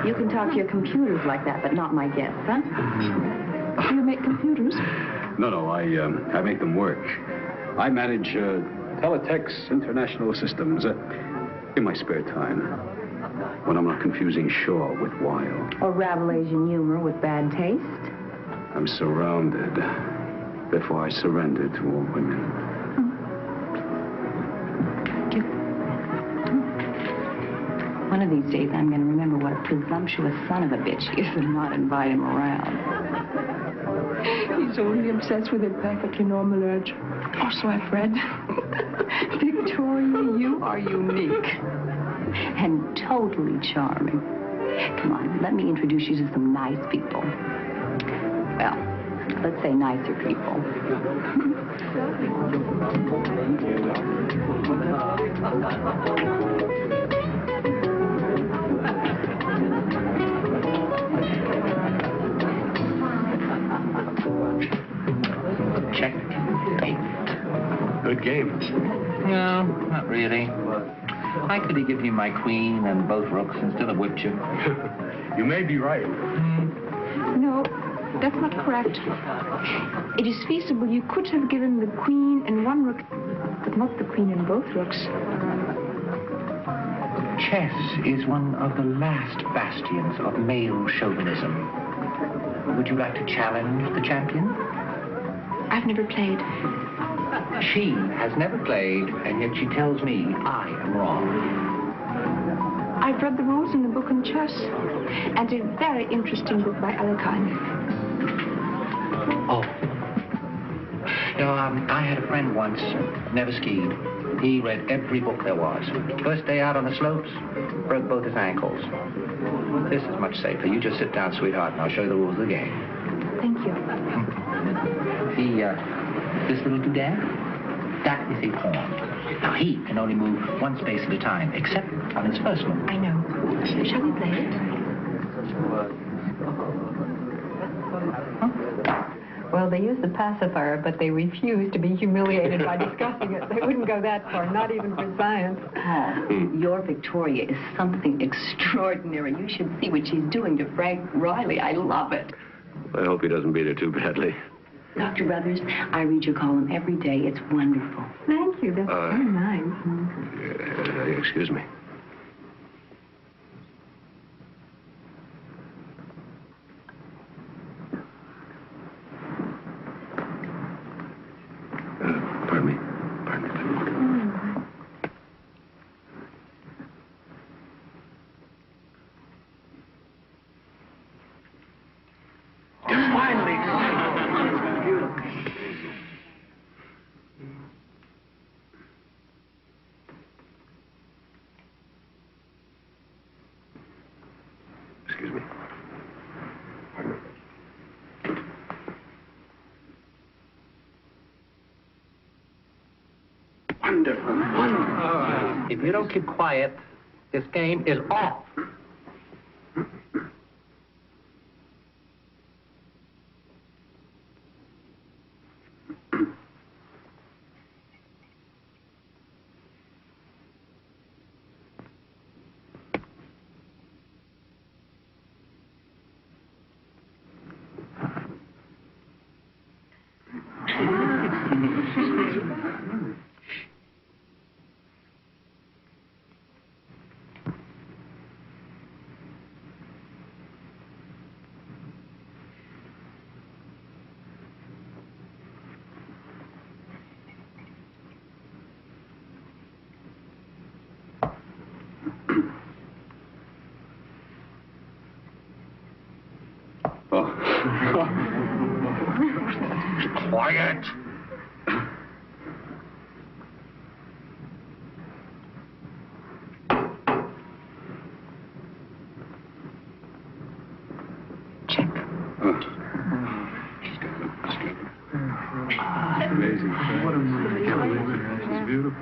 You can talk to your computers like that, but not my guests, huh? Do you make computers? No, I make them work. I manage Teletext International Systems in my spare time, when I'm not confusing Shaw with Wilde. Or Rabelaisian humor with bad taste? I'm surrounded. Therefore, I surrender to all women. Thank you. One of these days, I'm going to remember what a presumptuous son of a bitch he is and not invite him around. He's only obsessed with a perfectly normal urge. Or so I've read. Victoria, you are unique. And totally charming. Come on, let me introduce you to some nice people. Well, let's say nicer people. Check. Good game. No, not really. I could have given you my queen and both rooks and still have whipped you. You may be right. No, that's not correct. It is feasible you could have given the queen and one rook, but not the queen and both rooks. Chess is one of the last bastions of male chauvinism. Would you like to challenge the champion? I've never played. She has never played, and yet she tells me I am wrong. I've read the rules in the book on chess, and a very interesting book by Alekine. Oh. You know, I had a friend once, never skied. He read every book there was. First day out on the slopes, broke both his ankles. This is much safer. You just sit down, sweetheart, and I'll show you the rules of the game. Thank you. This little doodad, that is a pawn. Now, he can only move one space at a time, except on his first move. I know. Shall we play it? Huh? Well, they use the pacifier, but they refuse to be humiliated by discussing it. They wouldn't go that far, not even for science. Oh, your Victoria is something extraordinary. You should see what she's doing to Frank Riley. I love it. I hope he doesn't beat her too badly. Dr. Brothers, I read your column every day. It's wonderful. Thank you. That's very nice. Excuse me. Pardon me. Wonderful, wonderful. If you don't keep quiet, this game is off. Quiet! Check. Amazing. What amazing. She's beautiful.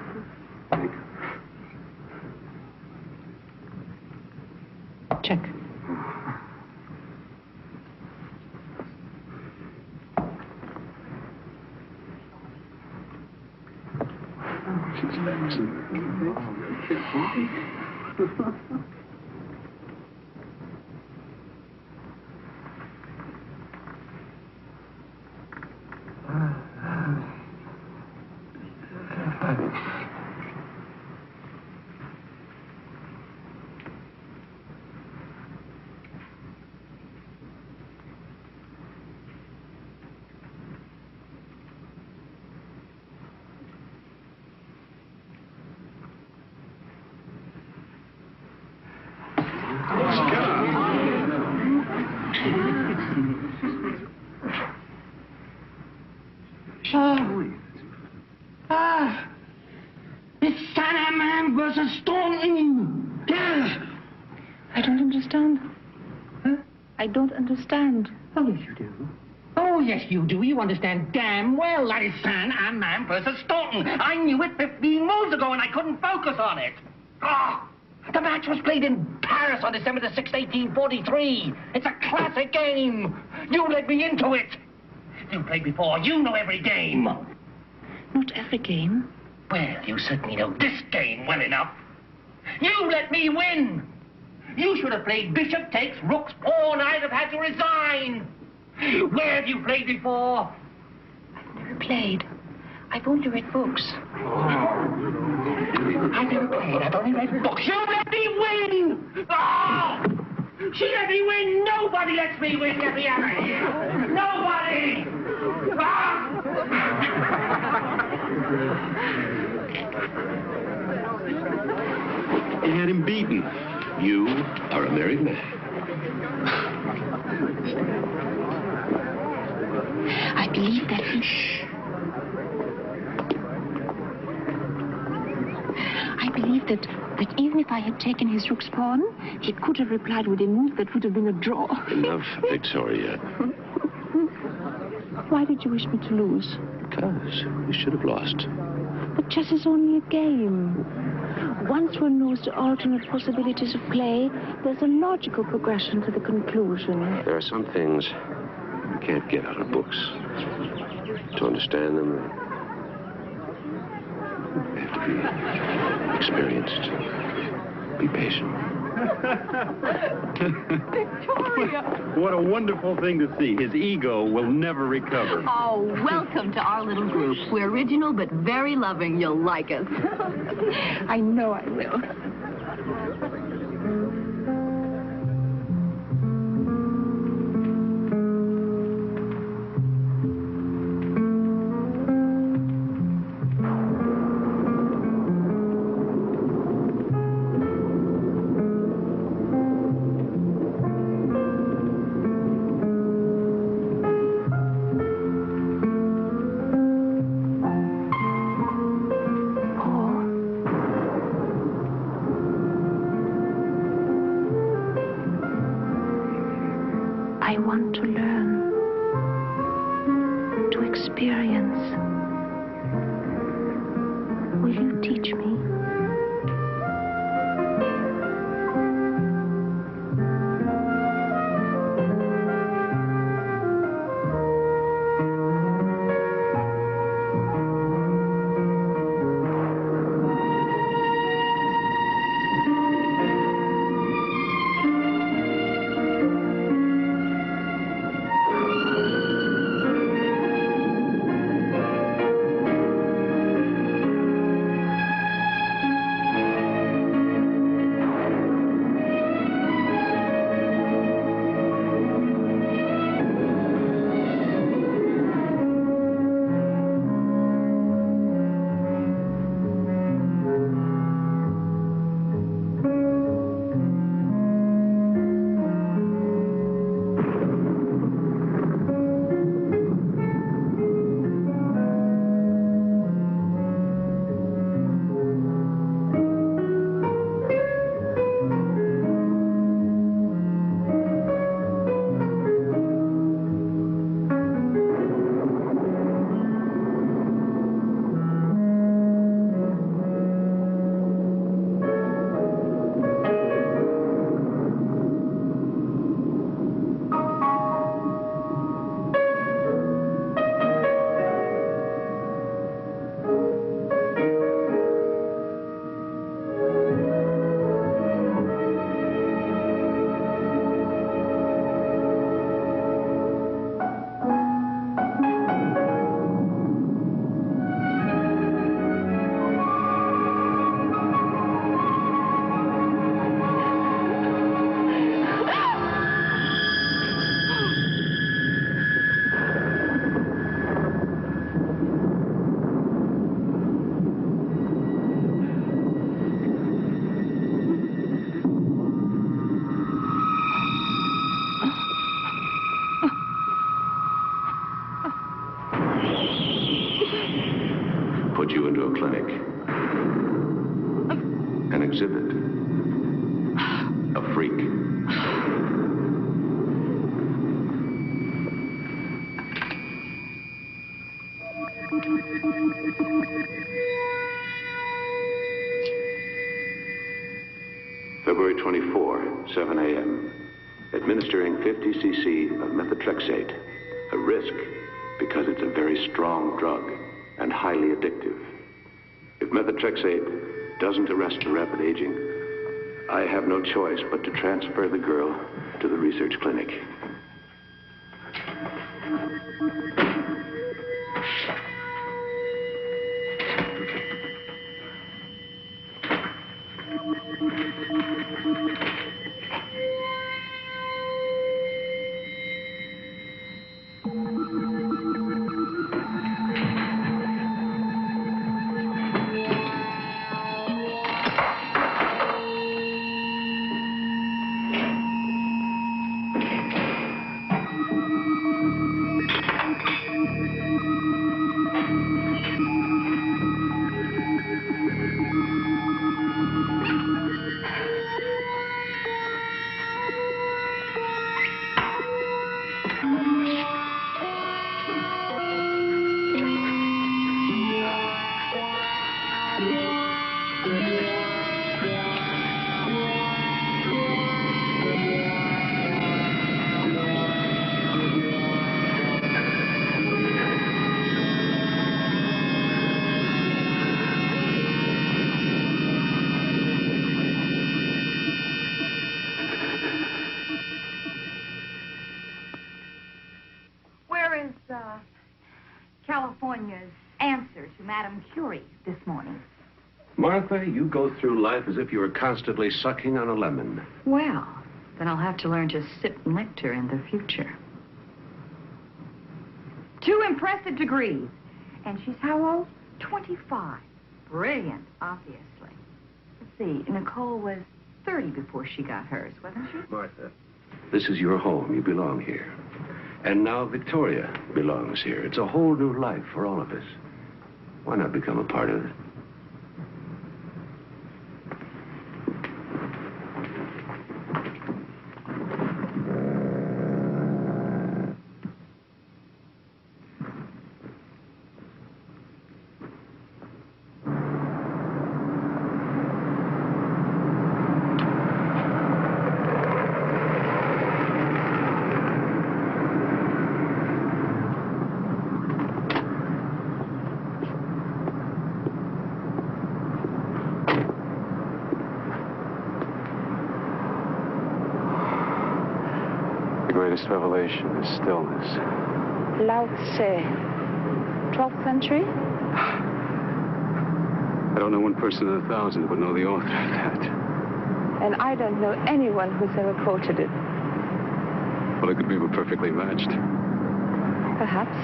Check. It's Salaman versus Stone. Yes. I don't understand. Huh? I don't understand. Oh, yes, you do. Oh, yes, you do. You understand damn well that is Salaman versus Stone. I knew it 15 moves ago, and I couldn't focus on it. Ah! The match was played in Paris on December the 6th, 1843. It's a classic game. You led me into it. You played before. You know every game. Not every game. Well, you certainly know this game well enough. You let me win. You should have played bishop takes rook's pawn. I'd have had to resign. Where have you played before? I've never played. I've only read books. I've never played. I've only read books. You let me win! Oh! She let me win! Nobody lets me win! Get me out of here! Nobody! Ah! He had him beaten. You are a married man. I believe that he... I believe that even if I had taken his rook's pawn, he could have replied with a move that would have been a draw. Enough, Victoria. Why did you wish me to lose? Because you should have lost. But chess is only a game. Once one knows the alternate possibilities of play, there's a logical progression to the conclusion. There are some things you can't get out of books. To understand them, you have to be experienced. Be patient. Victoria! What a wonderful thing to see. His ego will never recover. Oh, welcome to our little group. We're original but very loving. You'll like us. I know I will. I want to learn, to experience. Will you exhibit. A freak. February 24, 7 a.m. Administering 50 cc of methotrexate. A risk because it's a very strong drug and highly addictive. If methotrexate doesn't arrest the rapid aging, I have no choice but to transfer the girl to the research clinic. California's answer to Madame Curie this morning. Martha, you go through life as if you were constantly sucking on a lemon. Well, then I'll have to learn to sip nectar in the future. 2 impressive degrees. And she's how old? 25. Brilliant, obviously. Let's see, Nicole was 30 before she got hers, wasn't she? Martha, this is your home. You belong here. And now Victoria belongs here. It's a whole new life for all of us. Why not become a part of it? Revelation is stillness. Lao Tse, 12th century? I don't know one person in 1,000 who would know the author of that. And I don't know anyone who's ever quoted it. Well, it could be perfectly matched. Perhaps.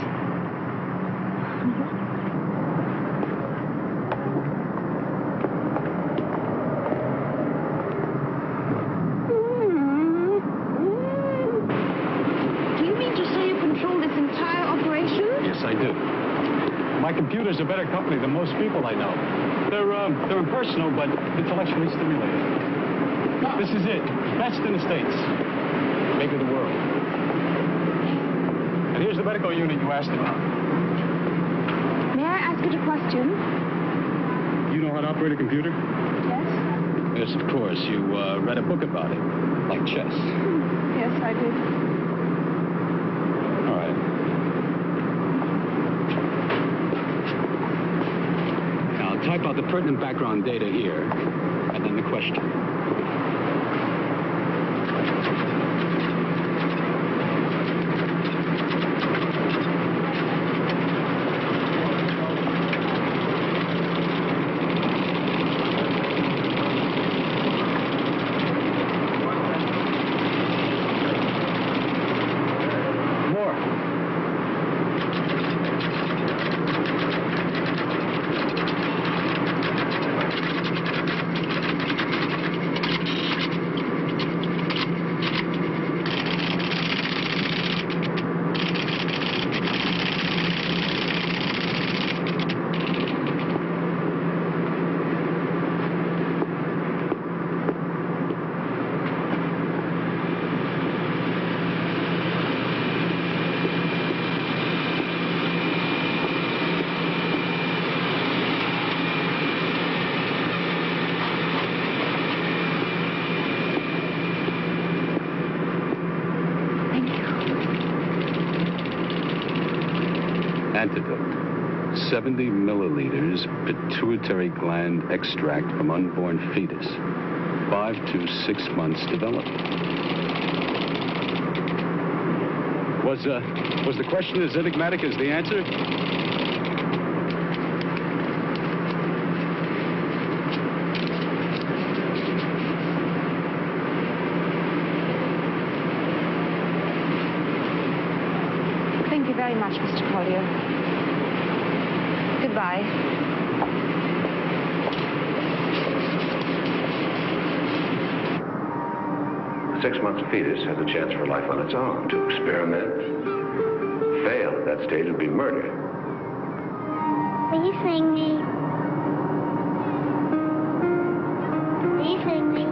Computers are a better company than most people I know. They're impersonal, but intellectually stimulating. This is it. Best in the States. Maybe the world. And here's the medical unit you asked about. May I ask you a question? You know how to operate a computer? Yes. Yes, of course. You read a book about it, like chess. Yes, I did. All right. Type out the pertinent background data here, and then the question. Antidote. 70 milliliters pituitary gland extract from unborn fetus. 5 to 6 months development. Was the question as enigmatic as the answer? Thank you very much, Mr. Collier. Goodbye. 6 months fetus has a chance for life on its own. To experiment, fail at that stage would be murder. Will you sing me? Will you sing me?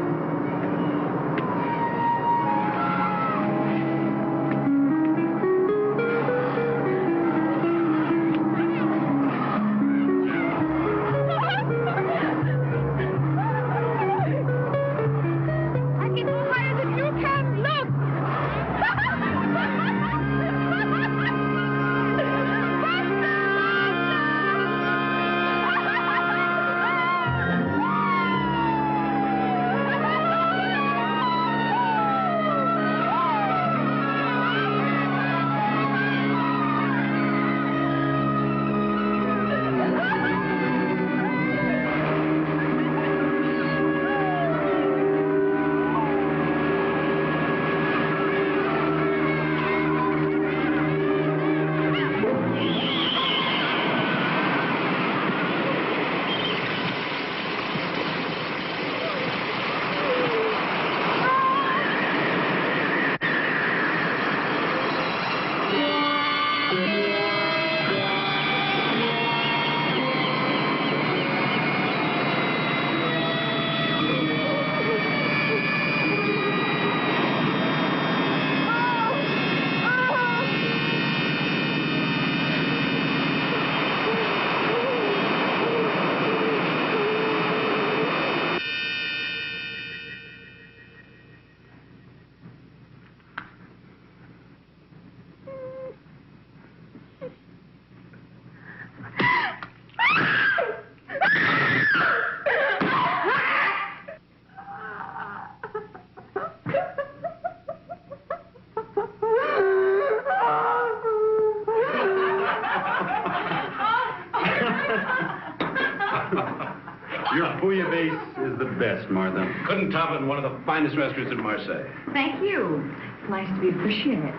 Your bouillabaisse is the best, Martha. Couldn't top it in one of the finest restaurants in Marseille. Thank you. It's nice to be appreciated.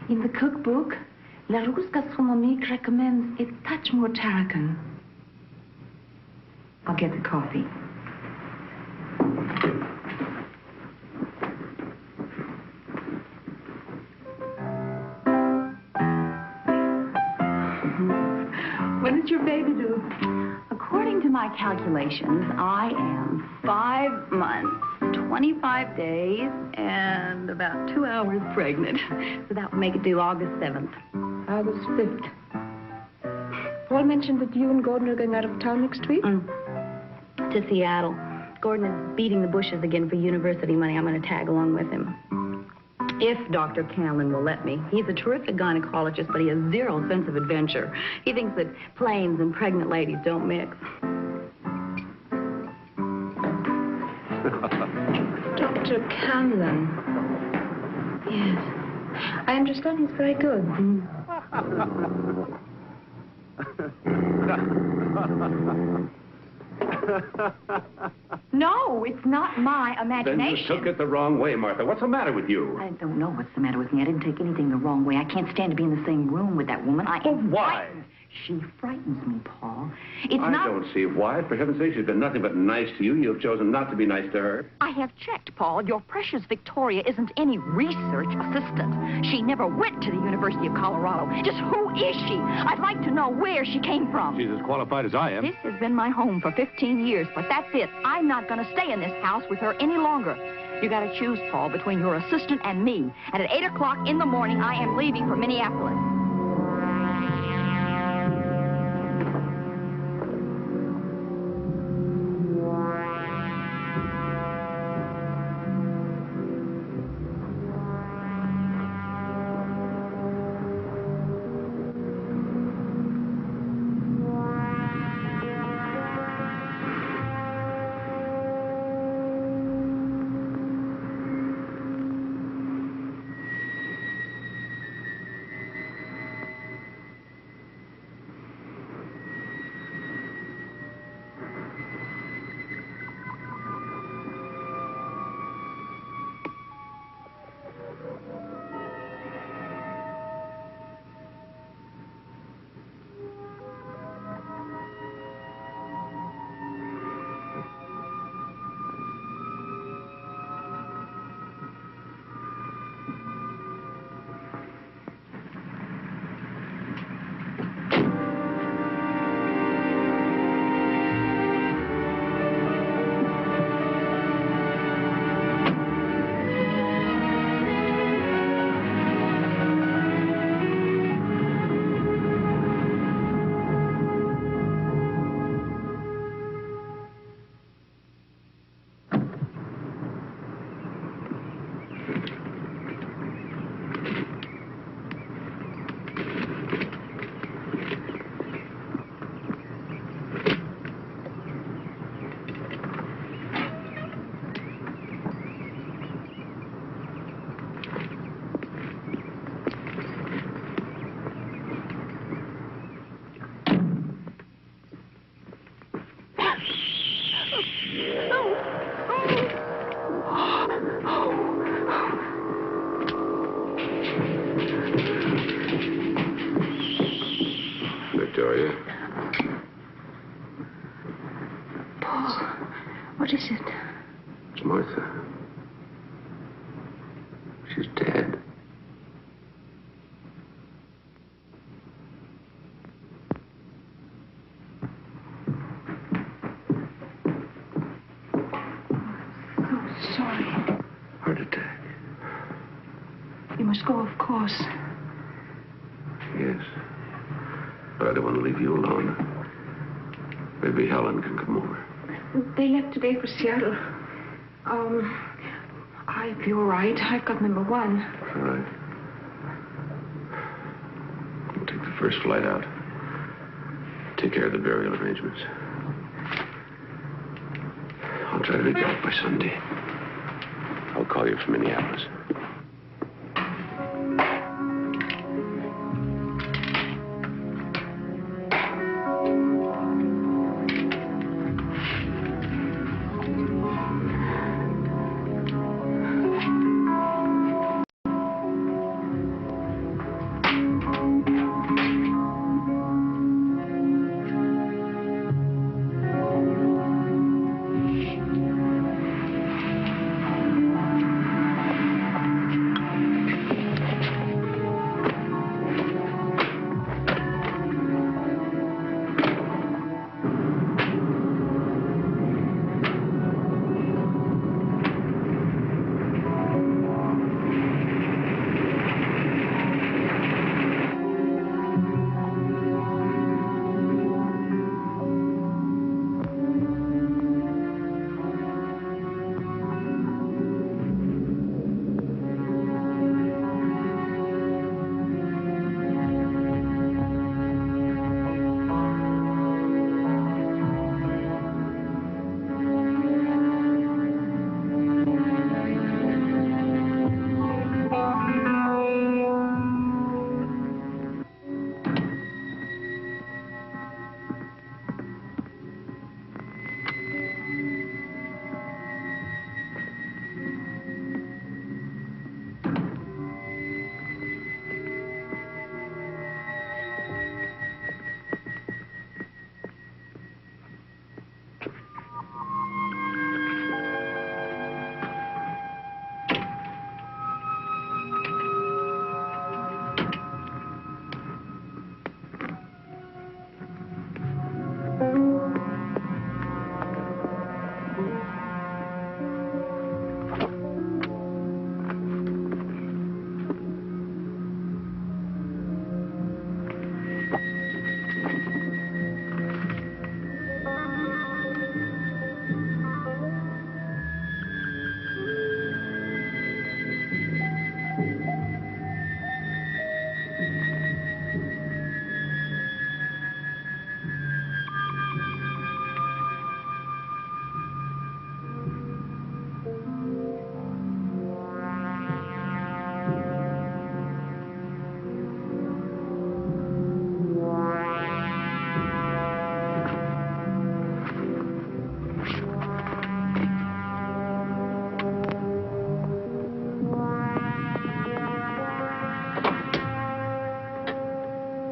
In the cookbook, La Rousse Gastronomique recommends a touch more tarragon. I'll get the coffee. What did your baby do? According to my calculations, I am 5 months, 25 days, and about 2 hours pregnant. So that would make it due August 7th. August 5th. Paul mentioned that you and Gordon are going out of town next week? To Seattle. Gordon is beating the bushes again for university money. I'm going to tag along with him. If Dr. Canlon will let me. He's a terrific gynecologist, but he has zero sense of adventure. He thinks that planes and pregnant ladies don't mix. Dr. Canlon. Yes. I understand he's very good. No, it's not my imagination. Then you took it the wrong way, Martha. What's the matter with you? I don't know what's the matter with me. I didn't take anything the wrong way. I can't stand to be in the same room with that woman. I am why? frightened. She frightens me, Paul. I don't see why. For heaven's sake, she's been nothing but nice to you. You've chosen not to be nice to her. I have checked, Paul. Your precious Victoria isn't any research assistant. She never went to the University of Colorado. Just who is she? I'd like to know where she came from. She's as qualified as I am. This has been my home for 15 years, but that's it. I'm not going to stay in this house with her any longer. You got to choose, Paul, between your assistant and me. And at 8 o'clock in the morning, I am leaving for Minneapolis. What is it? It's Martha. She's dead. Sorry. Heart attack. You must go, of course. Yes. But I don't want to leave you alone. Maybe Helen can come over. They left today for Seattle. If you're right, I've got number 1. All right. We'll take the first flight out. Take care of the burial arrangements. I'll try to be back by Sunday. I'll call you from Minneapolis.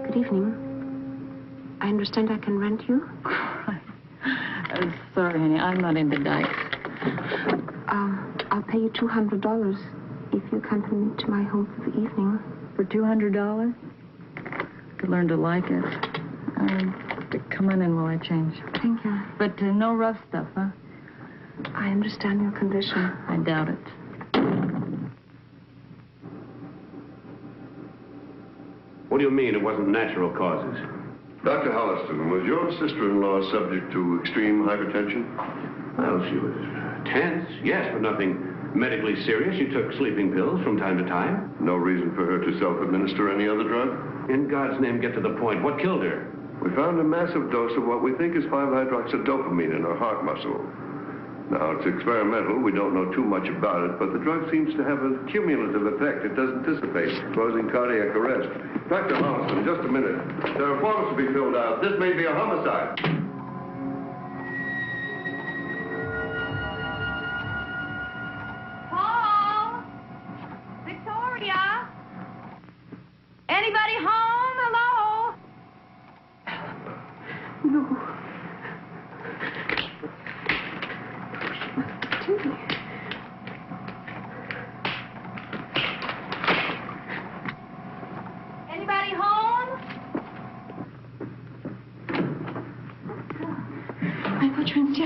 Good evening. I understand I can rent you? Sorry, honey, I'm not into dykes. I'll pay you $200 if you accompany me to my home for the evening. For $200? Could learn to like it. Come on in while I change. Thank you. But no rough stuff, huh? I understand your condition. I doubt it. What do you mean it wasn't natural causes? Dr. Holliston, was your sister-in-law subject to extreme hypertension? Well, she was tense, yes, but nothing medically serious. She took sleeping pills from time to time. No reason for her to self-administer any other drug? In God's name, get to the point. What killed her? We found a massive dose of what we think is 5-hydroxydopamine in her heart muscle. Now, it's experimental. We don't know too much about it, but the drug seems to have a cumulative effect. It doesn't dissipate, causing cardiac arrest. Dr. Holliston, just a minute. There are forms to be filled out. This may be a homicide. Paul? Victoria? Anybody home? Hello? No.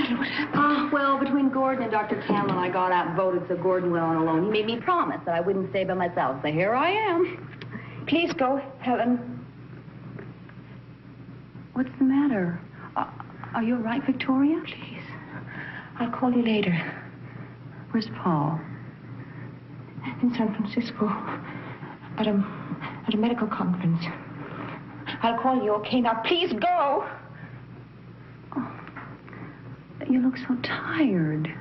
matter? What happened? Well, between Gordon and Dr. Cameron, I got outvoted, so Gordon went on alone. He made me promise that I wouldn't stay by myself, so here I am. Please go, Helen. What's the matter? Are you all right, Victoria? Please. I'll call you later. Where's Paul? In San Francisco. At a medical conference. I'll call you, okay? Now, please go. Oh, you look so tired.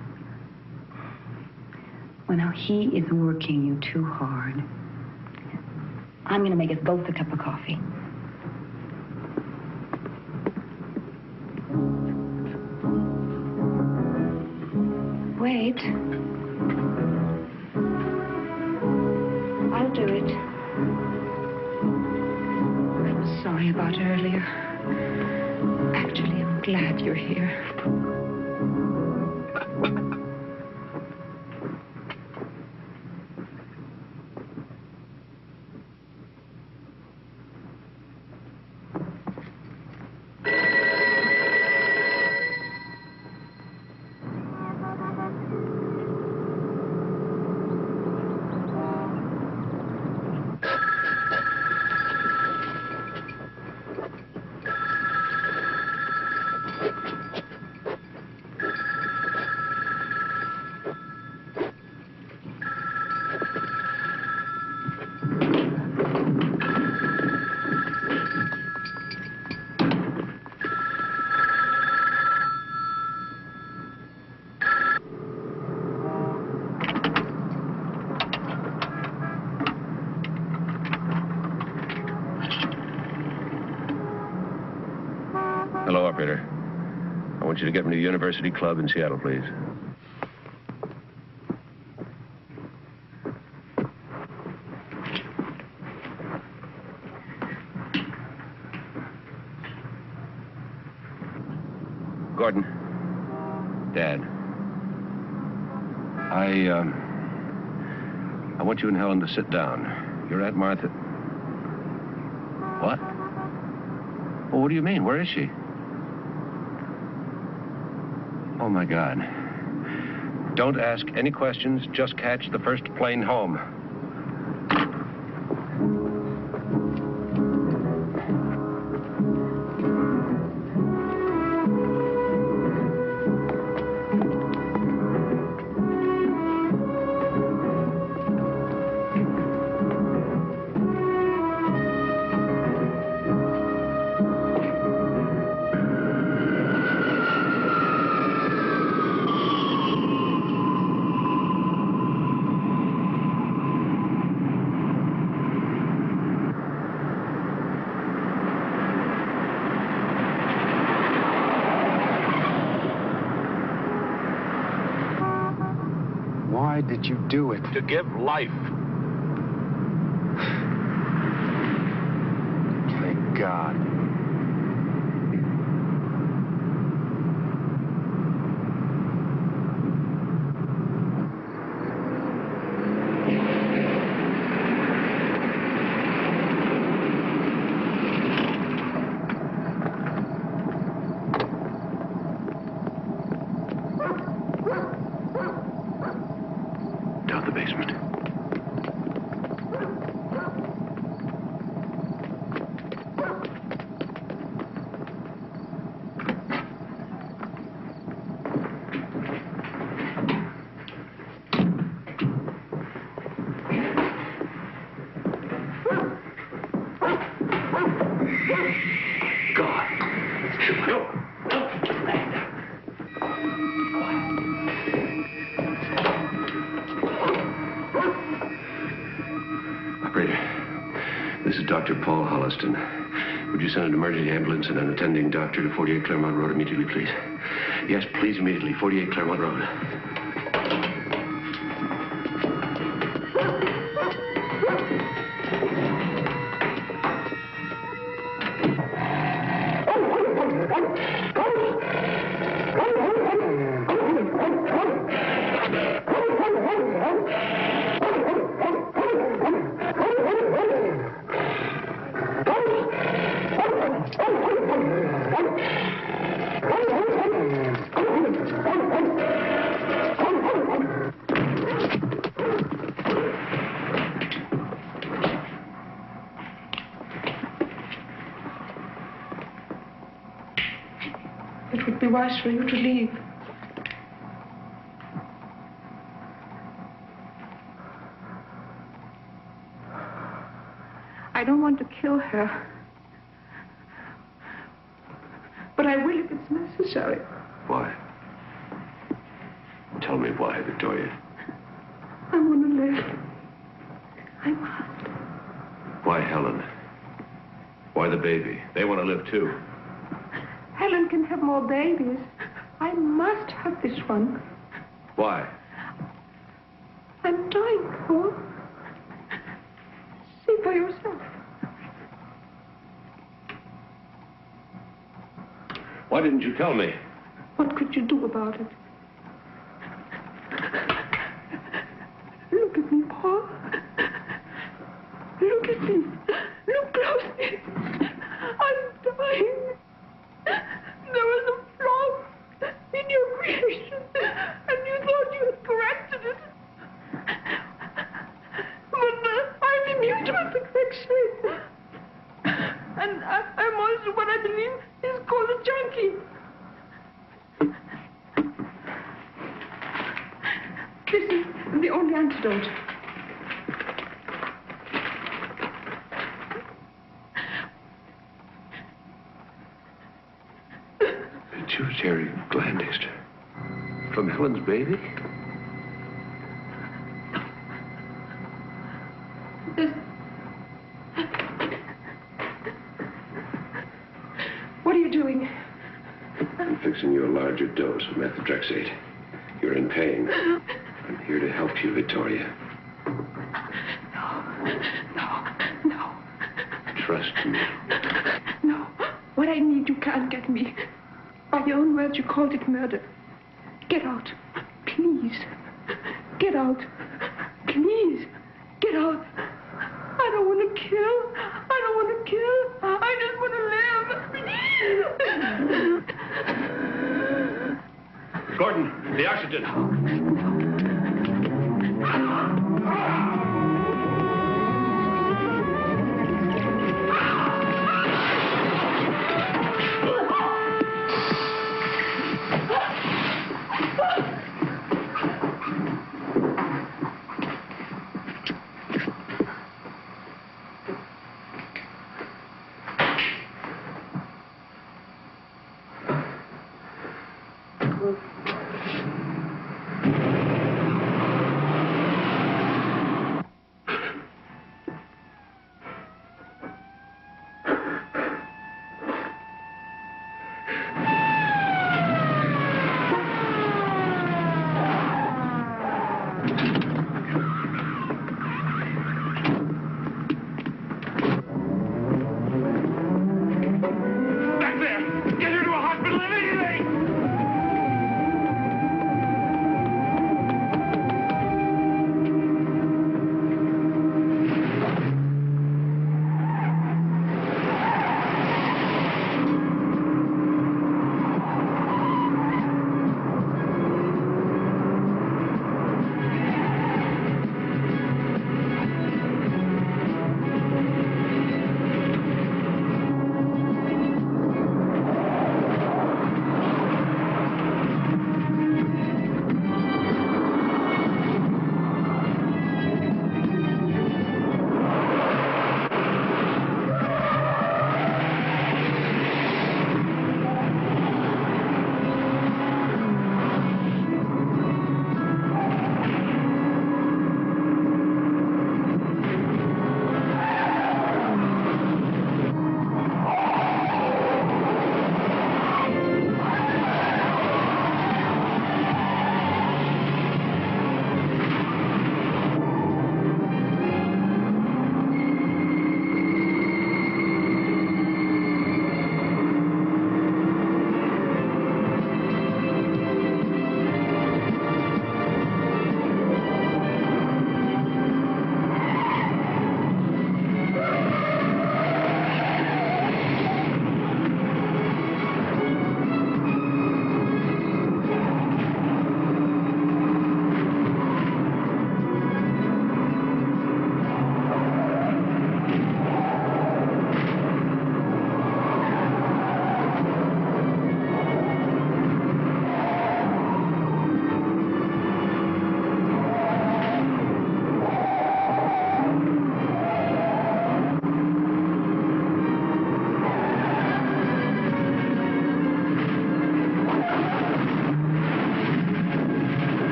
Well, now, he is working you too hard. I'm going to make us both a cup of coffee. Wait. I'll do it. I'm sorry about earlier. Actually, I'm glad you're here. Hello, operator. I want you to get me to the University Club in Seattle, please. Gordon. Dad. I want you and Helen to sit down. Your Aunt Martha... What? Well, what do you mean? Where is she? Oh, my God. Don't ask any questions. Just catch the first plane home. Why did you do it? To give life. Thank God. Down the basement. This is Dr. Paul Holliston. Would you send an emergency ambulance and an attending doctor to 48 Claremont Road immediately, please? Yes, please, immediately. 48 Claremont Road. be wise for you to leave. I don't want to kill her. But I will if it's necessary. Why? Tell me why, Victoria. I want to live. I must. Why Helen? Why the baby? They want to live too. Helen can have more babies. I must have this one. Why? I'm dying, Paul. See for yourself. Why didn't you tell me? What could you do about it? Look at me, Paul. Look at me. Look closely. I'm dying. There was a flaw in your creation, and you thought you had corrected it. But I'm immune to imperfection. And I'm also what I believe is called a junkie. This is the only antidote. Pituitary gland extract. From Helen's baby? What are you doing? I'm fixing you a larger dose of methotrexate. You're in pain. I'm here to help you, Victoria. No. Trust me. No. What I need, you can't get me. By your own words, you called it murder. Get out. Please. Get out. Please. Get out. I don't want to kill. I don't want to kill. I just want to live. Gordon, the oxygen.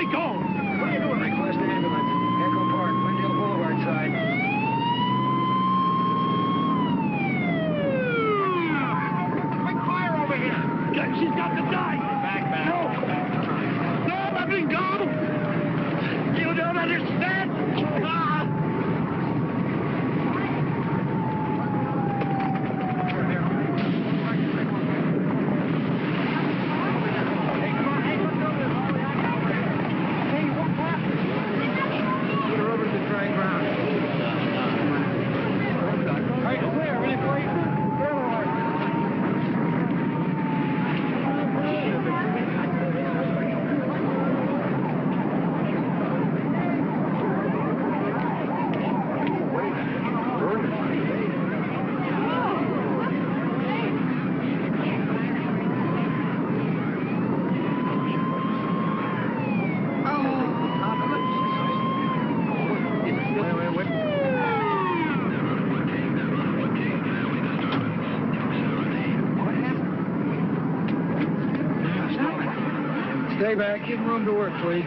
we go? What are you doing, Rick? Where's the ambulance? Echo Park, Wendell Boulevard side. Quick fire over here! She's got to die! Back. No! No, let me go! You don't understand! Stay back. Give room to work, please.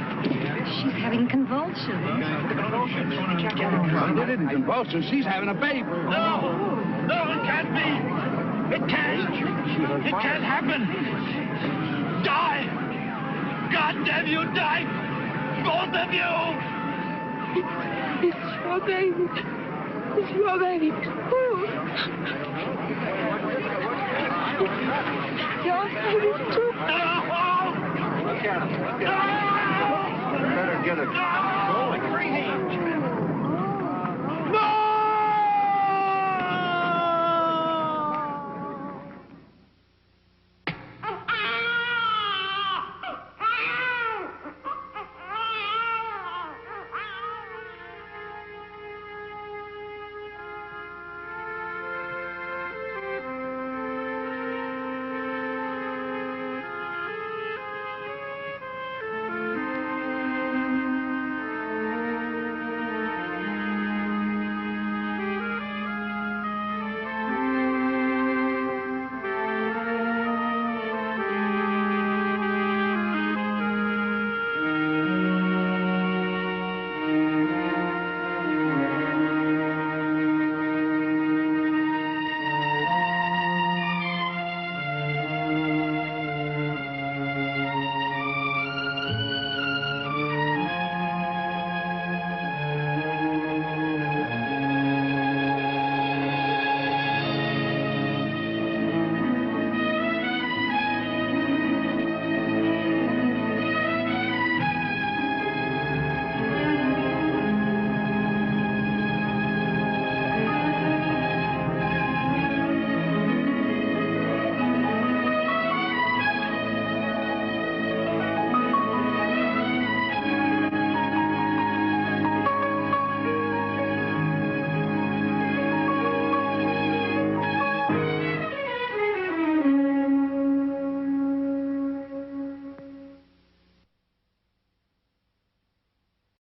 She's having convulsions. It isn't convulsions. She's having a baby. No, it can't be. It can't. It can't happen. Die. God damn you, die. Both of you. It's your baby. It's your baby. Your baby, too. Look at him. Better get it. Like crazy.